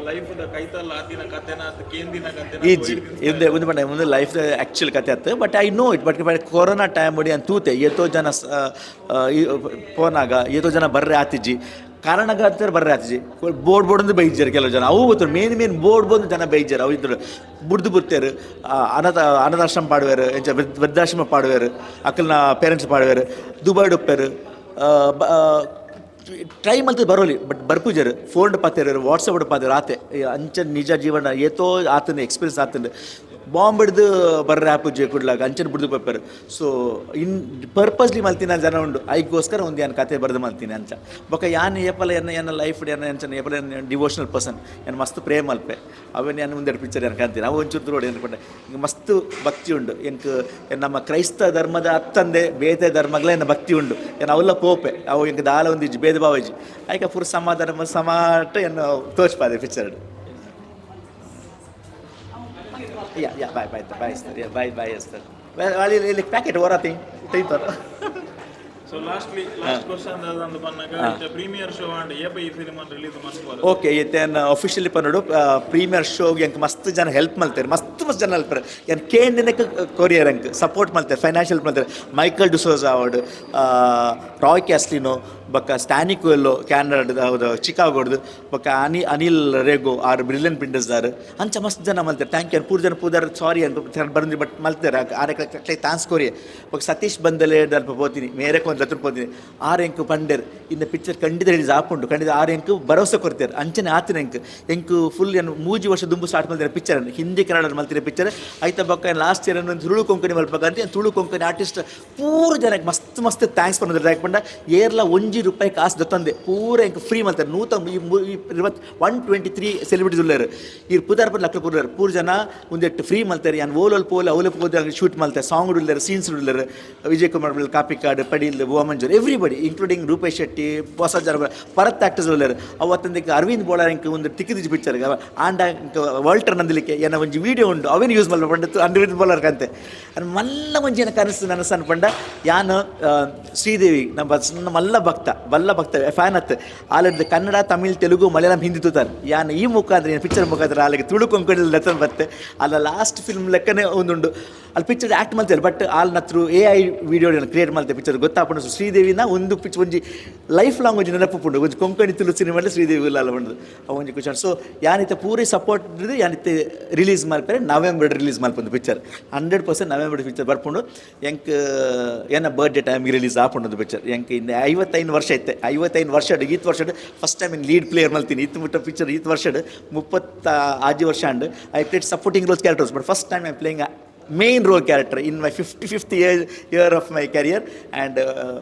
ಲೈಫ್ದ ಕೈತಲ್ಲ ಆತಿನ ಕಥೆನ ಕೇಂದಿನ ಕಥೆನ ಈಜಿ ಇಂದೆ ಒಂದು ಪಂಡ ಒಂದು ಲೈಫ್ ಆ್ಯಕ್ಚುಲ್ ಕತೆ ಆಯ್ತು but I know it but corona time ಹೊಡಿ ಅಂತ ತೂತೆ ಏತೋ ಜನ ಪೋನಾಗ ಏತೋ ಜನ ಬರ್ರೆ ಆತಿಜ್ಜಿ ಕಾರಣಗಾರ ಬರ್ರೆ ಆತಿಜಿ ಬೋರ್ಡ್ ಒಂದು ಬೈಜ್ಜಾರು ಕೆಲವು ಜನ ಅವು ಗೊತ್ತು ಮೇನ್ ಬೋರ್ಡ್ ಬಂದು ಜನ ಬೈಜ್ಜಾರು ಅವು ಇದ್ರು ಬುಡ್ದು ಬುರ್ತೇರು ಅನಾಥಾಶ್ರಮ ಪಾಡುವೇರು ಎಂಚ ವೃದ್ಧಾಶ್ರಮ ಪಾಡುವೇರು ಅಕ್ಕಲ್ನ ಪೇರೆಂಟ್ಸ್ ಪಾಡುವೇರು ದುಬೈ ಡೊಪ್ಪೇರು ಟ್ರೈ ಮಲ್ತದ ಬರೋಲಿ ಬಟ್ ಬರ್ಪುಜರು ಫೋನ್ ಪಾತೇರು ವಾಟ್ಸಪ್ ಪಾತೇರು ಆತೆ ಅಂಚನ್ ನಿಜ ಜೀವನ ಏತೋ ಆತನ ಎಕ್ಸ್ಪೀರಿಯನ್ಸ್ ಆತಂದು ಬಾಂಬ್ ಹಿಡ್ದು ಬರ್ರೆ ಆಪುಜೆ ಕುಡ್ಲಾಗ ಅಂಚನ್ ಬಿಡ್ದು ಪಪ್ಪರು. ಸೊ ಪರ್ಪಸ್ಲಿ ಮಲ್ತೀನಿ ಜನ ಉಂಡು ಐಗೋಸ್ಕರ ಒಂದು ಏನು ಕತೆ ಬರೆದು ಮಲ್ತೀನಿ ಅಂಚ ಬೊಕ್ಕ ಯಾನು ಏಪಲ ಏನ ಲೈಫ್ ಅಂಚನ ಏಪಲ ಡಿವೋಷನಲ್ ಪರ್ಸನ್ ಏನು ಮಸ್ತ್ ಪ್ರೇಮ ಅಲ್ಪೆ ಅವೇನು ಏನು ಒಂದೆರಡು ಪಿಕ್ಚರ್ ಏನು ಕಾಣ್ತೀನಿ ಅವು ಒಂಚೂರು ರೋಡ್ ಏನ್ಕೊಂಡೆ ಹಿಂಗೆ ಮಸ್ತ್ ಭಕ್ತಿ ಉಂಡು ಎಂಕ್ ನಮ್ಮ ಕ್ರೈಸ್ತ ಧರ್ಮದ ಅತ್ತಂದೆ ಬೇತೆ ಧರ್ಮಗಳೇ ಏನು ಭಕ್ತಿ ಉಂಡು ಏನು ಅವೆಲ್ಲ ಪೋಪೆ ಅವು ಹಿಂಗೆ ದಾಲ ಒಂದಿಜ್ಜು ಭೇದ ಭಾವ ಇಜ್ಜಿ ಆಯ್ಕೆ ಪೂರ ಸಮಾಧಾನ ಸಮಾಟ ಏನು ತೋಚ್ಪಾದೆ picture. Yeah, bye, sir. Yeah, bye, sir. Well, I'll pack it over, I think. So last question ಅಂದು ಬಂದಾಗ ಪ್ರೀಮಿಯರ್ ಶೋ ಅಂಡ್ ಏಪ ಈ ಫಿಲ್ಮ್ ರಿಲೀಸ್ ಮಾಡ್ತಾರೆ ಓಕೆ ಇತ್ತೇನು ಅಫಿಷಿಯಲಿ ಪನ್ನೋಡು ಪ್ರೀಮಿಯರ್ ಶೋಗೆ ಎಂಕ್ ಮಸ್ತ್ ಜನ ಹೆಲ್ಪ್ ಮಾಡ್ತಾರೆ ಮಸ್ತ್ ಜನ ಹೆಲ್ಪರ್ ಏನು ಕೇಂದ್ರಕ್ಕೆ ಕೊರಿಯರ್ ಎಂಕ್ ಸಪೋರ್ಟ್ ಮಾಡ್ತಾರೆ ಫೈನಾನ್ಷಿಯಲ್ ಮಾಡ್ತಾರೆ ಮೈಕಲ್ ಡುಸೋಸ್ ಅವಾರ್ಡ್ ರಾಯ್ ಕ್ಯಾಸ್ಲಿನೋ ಬಕ್ಕ ಸ್ಟ್ಯಾನಿಕ್ವೆಲ್ಲೋ ಕ್ಯಾನಡಾ ಹೌದು ಚಿಕಾಗೋಡ್ದು ಬಕ್ಕ ಅನಿಲ್ ರೇಗೋ ಆರ್ ಬ್ರಿಲಿಯನ್ ಪಿಂಡಸ್ದಾರ್ ಅಂಚ ಮಸ್ತ್ ಜನ ಮಲ್ತಾರೆ ಥ್ಯಾಂಕ್ ಯು ಪೂರ್ ಜನ ಪೂದಾರ ಸಾರಿ ಅಂತ ಬಂದ್ರಿ ಬಟ್ ಮಲ್ತಾರೆ ಆರೆ ಥ್ಯಾಂಕ್ಸ್ ಕೊರಿಯರ್ ಬಕ್ಕ ಸತೀಶ್ ಬಂದಲೇ ಅಲ್ಪ ಹೋಗ್ತೀನಿ ಮೇರೆ ಒಂದು ಹತ್ರ ಹೋಗ್ತೀನಿ ಆರೆಂಕು ಪಂಡೇರ್ ಇನ್ನು ಪಿಕ್ಚರ್ ಖಂಡಿತ ರಿಲೀಸ್ ಆಪುಂಡು ಖಂಡಿತ ಆರೆಂಕು ಭರವಸೆ ಕೊಡ್ತಾರೆ ಅಂಚನೆ ಆತನ ಎಂಕು ಫುಲ್ ಏನು 3 ವರ್ಷ ದುಂಬು ಸ್ಟಾರ್ಟ್ ಮಾಡ್ತಾರೆ ಪಿಕ್ಚರ್ ಹಿಂದಿ ಕನ್ನಡ ಮಲ್ತಿರೋ ಪಿಕ್ಚರ್ ಆಯ್ತಾ ಬಕ್ಕ ಲಾಸ್ಟ್ ಇಯರ್ ತುಳು ಕೊಂಕಣಿ ಮಲ್ಪಕ್ಕಂತ ತುಳು ಕೊಂಕಣಿ ಆರ್ಟಿಸ್ಟ್ ಪೂರ ಜನಕ್ಕೆ ಮಸ್ತ್ ಥ್ಯಾಂಕ್ಸ್ ಬಂದಿದ್ದಾರೆ ಯಾಕಂಡ ಏರ್ಲ ₹1 ಕಾಸು ದತ್ತಂದೆ ಪೂರ ಎಂಕ್ ಫ್ರೀ ಮಾಡ್ತಾರೆ 123 ಸೆಲೆಬ್ರಿಟೀಸ್ ಉಳ್ಳಾರು ಈ ಪುದಾರ್ ಪರ್ ಲಕ್ಕ ಪೂರ ಪೂರ ಜನ ಒಂದೆಟ್ಟು ಫ್ರೀ ಮಾಡ್ತಾರೆ ಯಾನು ಓಲೋಲ್ ಪೋಲ್ ಅವಲೆ ಶೂಟ್ ಮಾಡ್ತಾರೆ ಸಾಂಗ್ ಉಳ್ಳಾರು ಸೀನ್ಸ್ ಉಳ್ಳಾರು ವಿಜಯ್ ಕುಮಾರ್ ಕಾಪಿ ಕಾರ್ಡ್ ಪಡೀಲ್ ಬುವಾ ಮಂಜೂರ್ ಎವ್ರಿಬಡಿ ಇನ್ಕ್ಲೂಡಿಂಗ್ ರೂಪೇಶ್ ಶೆಟ್ಟಿ ಹೊಸ ಜನ ಪರತ್ ಆ್ಯಕ್ಟರ್ಸ್ ಉಳ್ಳರು ಅವತ್ತೊಂದಿಗೆ ಅರವಿಂದ್ ಬೋಳಾರ್ ಇಂಕ ಒಂದು ತಿಕ್ಕಿದ ಪಿಕ್ಚರ್ ಆಂಡ ವಾಲ್ಟರ್ ನಂದಲಿಕ್ಕೆ ಏನ ಒಂಜಿ ವಿಡಿಯೋ ಉಂಡು ಅವೇನು ಯೂಸ್ ಮಲ್ಲ ಪಂಡ ಅರವಿಂದ್ ಬೋಳಾರ್ ಕಂತೆ ಮಲ್ಲ ಒಂಜಿ ಏನ ಕನಸು ನನಸು ಅನ್ಪಂಡ ಯಾನು ಶ್ರೀದೇವಿ ನಮ್ಮ ಮಲ್ಲ ಭಕ್ತ ಫ್ಯಾನ್ ಹತ್ತು ಆಲದ ಕನ್ನಡ ತಮಿಳ್ ತೆಲುಗು ಮಲಯಾಳಂ ಹಿಂದಿ ತೂತಾರೆ ಯಾನು ಈ ಮುಖಾಂತರ ಪಿಕ್ಚರ್ ಮುಖಾಂತರ ಅಲ್ಲಿಗೆ ತುಳು ಕೊಂಕಣಿ ಲೆಸನ್ ಬತ್ತೆ ಅಲ್ಲ ಲಾಸ್ಟ್ ಫಿಲ್ಮ್ ಲೆಕ್ಕನೇ ಒಂದುಂಡು ಅಲ್ಲಿ ಪಿಕ್ಚರ್ ಆ್ಯಕ್ಟ್ ಮಾಡ್ತಾರೆ ಬಟ್ ಆಲ್ನ ಥ್ರೂ AI ವಿಡಿಯೋ ಕ್ರಿಯೇಟ್ ಮಾಡ್ತಾರೆ ಪಿಕ್ಚರ್ ಗೊತ್ತಾಪುಂಡು ಶ್ರೀದೇವಿನ ಒಂದು ಒಂಜಿ ಲೈಫ್ ಲಾಂಗ್ ಒಂಜಿ ನೆನಪುಂಡು ಒಂಜಿ ಕೊಂಕಣಿ ತುಳು ಸಿನಿಮಾದಲ್ಲಿ ಶ್ರೀದೇವಿ ಇಲ್ಲ ಬಂದು ಒಂಜಿ ಖುಷಿ ಸೊ ಯಾನಿತ್ತೆ ಪೂರಿ ಸಪೋರ್ಟ್ ಇದ್ದು ಯಾನಿತ್ತೆ ರಿಲೀಸ್ ಮಾಡ್ತಾರೆ ನವೆಂಬರ್ ರಿಲೀಸ್ ಮಾಡ್ಕೊಂಡು ಪಿಕ್ಚರ್ 100% ನವೆಂಬರ್ ಪಿಕ್ಚರ್ ಬರ್ಕೊಂಡು ಎಂಕ್ ಏನ ಬರ್ಡೇ ಟೈಮಿಗೆ ರಿಲೀಸ್ ಆಪುಂಡು ಪಿಕ್ಚರ್ ಎಂಕ್ ಇನ್ನು 55 ವರ್ಷ ಐತೆ 55 ವರ್ಷ ಈತ್ ವರ್ಷ first time in lead player ಮಲ್ತೀನಿ ಇತ್ತು ಮುಟ್ಟ ಪಿಕ್ಚರ್ ಈತ್ ವರ್ಷ 36 ವರ್ಷ and I played supporting roles characters but first time I playing main role character in my 55th year of my career and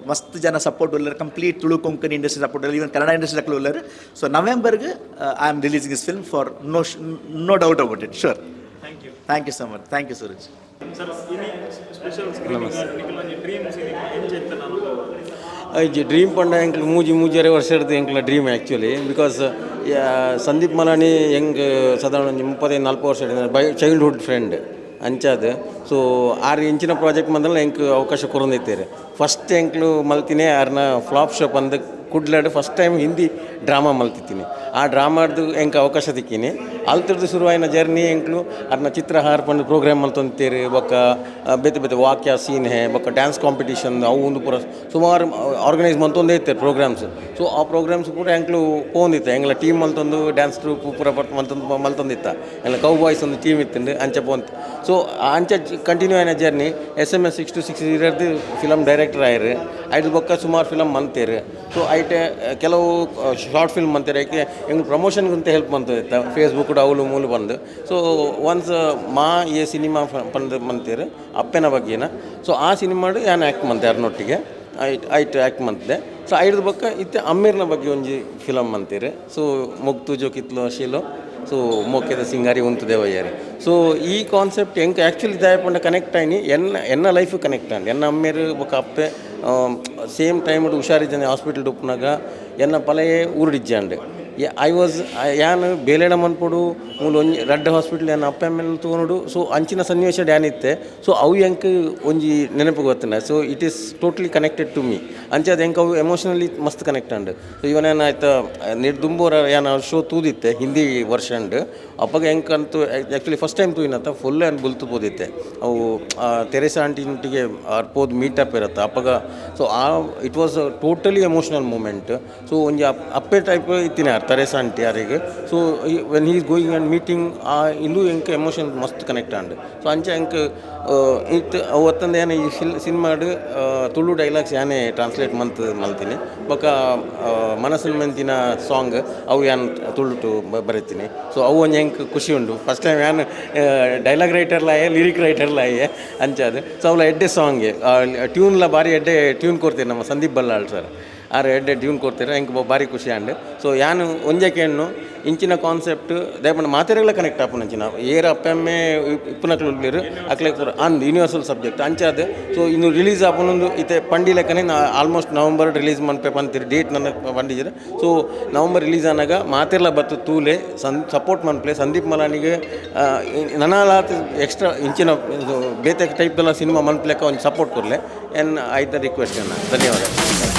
ಮಸ್ತ್ ಜನ ಸಪೋರ್ಟ್ ಉಳ್ಳರು complete Tulu Konkani industry support ಉಳ್ಳರು ಈವನ್ ಕನ್ನಡ ಇಂಡಸ್ಟ್ರಿ ಹಾಕಲು ಉಳ್ಳರು ಸೊ ನವೆಂಬರ್ಗೆ I am releasing this film for no doubt about it sure thank you so much thank you Suraj sir ಇನಿ special screening dream cinema ಎಂಚೆತ್ತ ನಾನು ಈ ಡ್ರೀಮ್ ಪಂಡ ಎಂಕ್ಲು ಮೂಜರೆ ವರ್ಷ ಹಿಡಿದು ಎಂಕ್ಲ dream actually because Sandeep Malani ಹೆಂಗೆ ಸಾಧಾರಣ 35-40 ವರ್ಷ ಬೈ ಚೈಲ್ಡ್ಹುಡ್ ಫ್ರೆಂಡ್ ಅಂಚಾದ ಸೊ ಆರು ಇಂಚಿನ ಪ್ರಾಜೆಕ್ಟ್ ಬಂದ್ರೆ ಎಂಕ್ ಅವಕಾಶ ಕೊರೊಂದೈತೇರಿ ಫಸ್ಟ್ ಎಂಕ್ಲು ಮಲ್ತಿನೇ ಅವ್ರನ್ನ ಫ್ಲಾಪ್ ಶೋ ಬಂದು ಕುಡ್ಲಾಡು ಫಸ್ಟ್ ಟೈಮ್ ಹಿಂದಿ ಡ್ರಾಮಾ ಮಲ್ತಿದ್ದೀನಿ ಆ ಡ್ರಾಮಾಡ್ದು ಎಂಕ್ ಅವಕಾಶ ತಿಕ್ಕಿನಿ ಅಲ್ತಿರ್ದು ಶುರುವಾಯಿನ ಜರ್ನಿ ಎಂಕ್ಲು ಅದನ್ನ ಚಿತ್ರಹಾರ ಪಂಡು ಪ್ರೋಗ್ರಾಮ್ ಮಲ್ತೊಂತೀರಿ ಬೊಕ್ಕ ಬೇತೆ ವಾಕ್ಯ ಸೀನ್ ಹೇ ಬೊಕ್ಕ ಡ್ಯಾನ್ಸ್ ಕಾಂಪಿಟೇಷನ್ ಅವು ಒಂದು ಪೂರ ಸುಮಾರು ಆರ್ಗನೈಸ್ ಮಂತೊಂದೇ ಇರ್ತಾರೆ ಪ್ರೋಗ್ರಾಮ್ಸ್ ಸೊ ಆ ಪ್ರೋಗ್ರಾಮ್ಸ್ ಪೂರ ಎಂಕ್ಲು ಪೋಂದಿತ್ತ ಎಂಗ್ಲ ಟೀಮ್ ಮಲ್ತೊಂದು ಡ್ಯಾನ್ಸ್ ಟ್ರೂಪ್ ಪೂರ ಮಲ್ತೊಂದಿತ್ತ ಎಲ್ಲ ಕೌ ಬಾಯ್ಸ್ ಒಂದು ಟೀಮ್ ಇತ್ತಂಡು ಅಂಚೆ ಪೋಂತ ಸೊ ಅಂಚೆ ಕಂಟಿನ್ಯೂ ಆಯ್ನ ಜರ್ನಿ SMS 6 to 6 ಇರೋದು ಫಿಲಮ್ ಡೈರೆಕ್ಟರ್ ಆಯ್ರು ಐದು ಬೊಕ್ಕ ಸುಮಾರು ಫಿಲಮ್ ಮಂತೇರು ಸೊ ಐಟೆ ಕೆಲವು ಶಾರ್ಟ್ ಫಿಲ್ಮ್ ಅಂತಾರೆ ಯಾಕೆ ಹೆಂಗೆ ಪ್ರಮೋಷನ್ಗಂತ ಹೆಲ್ಪ್ ಮಾಡ್ತಾ ಫೇಸ್ಬುಕ್ ಅವಳು ಮೂಲು ಬಂದು ಸೊ ಒನ್ಸ್ ಮಾ ಈ ಸಿನಿಮಾ ಬಂದು ಮಂತೀರು ಅಪ್ಪನ ಬಗ್ಗೆನ ಸೊ ಆ ಸಿನಿಮಾಡು ನಾನು ಆ್ಯಕ್ಟ್ ಮಾಡ್ತೆ ಯಾರನ್ನೊಟ್ಟಿಗೆ ಐಟ್ ಆ್ಯಕ್ಟ್ ಮಾಡ್ತಿದ್ದೆ ಸೊ ಐದು ಬೊಕ್ಕ ಇತ್ತೆ ಅಮ್ಮೀರ್ನ ಬಗ್ಗೆ ಒಂಜಿ ಫಿಲಮ್ ಅಂತೀರಿ ಸೊ ಮುಗ್ತು ಜೋ ಕಿತ್ಲು ಶೀಲು ಸೊ ಮೋಕ್ಯದ ಸಿಂಗಾರಿ ಉಂಟು ದೇವಯ್ಯಾರಿ ಸೊ ಈ ಕಾನ್ಸೆಪ್ಟ್ ಹೆಂಗೆ ಆ್ಯಕ್ಚುಲಿ ದಯಪಂಡ ಕನೆಕ್ಟ್ ಆಯ್ನಿ ಎನ್ನ ಲೈಫ್ ಕನೆಕ್ಟ್ ಆಂಡ್ ಎನ್ನ ಅಮ್ಮೇರು ಬೊಕ್ಕ ಅಪ್ಪೆ ಸೇಮ್ ಟೈಮ್ ಹುಷಾರಿದ್ದಾನೆ ಹಾಸ್ಪಿಟಲ್ ಉಪ್ಪನಾಗ ಎನ್ನ ಪಲೆಯೇ ಊರುಡಿಜ್ಜಾಂಡ್ ಐ ವಾಸ್ ಯಾನು ಬೇಲೆಡ ಮನ್ಪೊಡು ಮೂಲ ಒಂಜಿ ರಡ್ಡ ಹಾಸ್ಪಿಟಲ್ ಯಾನು ಅಪ್ಪ ಮೇಲೆ ತೊಗೊಂಡು ಸೊ ಅಂಚಿನ ಸನ್ನಿವೇಶ ಡ್ಯಾನಿತ್ತೆ ಸೊ ಅವು ಎಂಕ್ ಒಂಜಿ ನೆನಪು ಗೊತ್ತಿನ so it is totally connected to me ಅಂಚೆ ಎಂಕ್ ಅವು ಎಮೋಷನಲಿ ಮಸ್ತ್ ಕನೆಕ್ಟ್ ಅಂಡ್ ಸೊ ಇವನ್ ಏನಾಯ್ತು ನಿರ್ದುಂಬೋರ ಏನು ಶೋ ತೂದಿತ್ತೆ ಹಿಂದಿ ವರ್ಷಂಡ್ ಅಪ್ಪಾಗ ಎಂಕ್ ಅಂತೂ ಆ್ಯಕ್ಚುಲಿ ಫಸ್ಟ್ ಟೈಮ್ ತೂಯಿನತ್ತ ಫುಲ್ ಆ್ಯಂಡ್ ಬುಲ್ತು ಪೋದಿತ್ತೆ ಅವು ತೆರೇಸಾ ಆಂಟಿನೊಟ್ಟಿಗೆ ಪೋದು ಮೀಟಪ್ ಇರುತ್ತೆ ಅಪ್ಪಾಗ ಸೊ ಆ it was totally emotional moment so ಒಂಜಿ ಅಪ್ಪೆ ಟೈಪ್ ಇತ್ತಿನ ತೆರೇಸಾ ಆಂಟಿ ಯಾರಿಗೆ so when he is going and meeting ಇಲ್ಲೂ ಎಂಕ್ ಎಮೋಷನ್ ಮಸ್ತ್ ಕನೆಕ್ಟ್ ಆಂಡ್ ಸೊ ಅಂಚೆ ಎಂಕ್ ಇತ್ತು ಅವತ್ತಂದು ಏನು ಈ ಸಿನಿಮಾಡು ತುಳು ಡೈಲಾಗ್ಸ್ ಏನೇ ಟ್ರಾನ್ಸ್ಲೇಟ್ ಮಲ್ತೀನಿ ಬೊಕ್ಕ ಮನಸ್ಸಿನ ಮೆಂತಿನ ಸಾಂಗ್ ಅವು ಏನು ತುಳುಟು ಬರೀತೀನಿ ಸೊ ಅವು ಒಂದು ಹೆಂಗೆ ಖುಷಿ ಉಂಟು ಫಸ್ಟ್ ಟೈಮ್ ಏನು ಡೈಲಾಗ್ ರೈಟರ್ಲಾಯೆ ಲಿರಿಕ್ ರೈಟರ್ಲಾಯೆ ಅಂಚದು ಸೊ ಅವಳ ಎಡ್ಡೆ ಸಾಂಗ್ಗೆ ಟ್ಯೂನ್ಲ ಭಾರಿ ಎಡ್ಡೆ ಟ್ಯೂನ್ ಕೊಡ್ತೀನಿ ನಮ್ಮ ಸಂದೀಪ್ ಬಲ್ಲಾಳ್ ಸರ್ ಆರು ಎಡ್ಡೆ ಟ್ಯೂನ್ ಕೊಡ್ತಾರೆ ಹೆಂಗೆ ಭಾರಿ ಖುಷಿ ಅಂಡ್ ಸೊ ಯಾನು ಒಂಜಕ್ಕೆ ಹೆಣ್ಣು ಇಂಚಿನ ಕಾನ್ಸೆಪ್ಟ್ ದಯಪಂಡ ಮಾತೆರೆಗಳ ಕನೆಕ್ಟ್ ಆಪು ನಂಚಿನ ಏರ ಅಪ್ಪಮ್ಮೆ ಇಪ್ಪನಕ್ಲು ಉಳ್ಳೇರು ಅಕ್ಲೆ ಪೂರ ಅಂದ್ ಯೂನಿವರ್ಸಲ್ ಸಬ್ಜೆಕ್ಟ್ ಅಂಚಾದ ಸೊ ಇನ್ನು ರಿಲೀಸ್ ಆಪನೊಂದು ಇತ್ತೆ ಪಂಡಿ ಲೆಕ್ಕನೆ ಆಲ್ಮೋಸ್ಟ್ ನವಂಬರ್ ರಿಲೀಸ್ ಮನ್ಪೆ ಪಂತೀರಿ ಡೇಟ್ ನನ್ನ ಪಂಡಿಜರು ಸೊ ನವಂಬರ್ ರಿಲೀಸ್ ಆನಾಗ ಮಾತೆರ್ಲ ಬತ್ತು ತೂಲೆ ಸಪೋರ್ಟ್ ಮನ್ಪ್ಲೆ ಸಂದೀಪ್ ಮಲಾನಿಗೆ ನನಾಲಾತ್ ಎಕ್ಸ್ಟ್ರಾ ಇಂಚಿನ ಬೇತೆ ಟೈಪ್ದೆಲ್ಲ ಸಿನಿಮಾ ಮನ್ಪ್ಲೆಕ್ಕ ಒಂದು ಸಪೋರ್ಟ್ ಕೊಡಲೆ ಎನ್ ಆಯ್ತ ರಿಕ್ವೆಸ್ಟ್ ಅನ್ನ ಧನ್ಯವಾದ.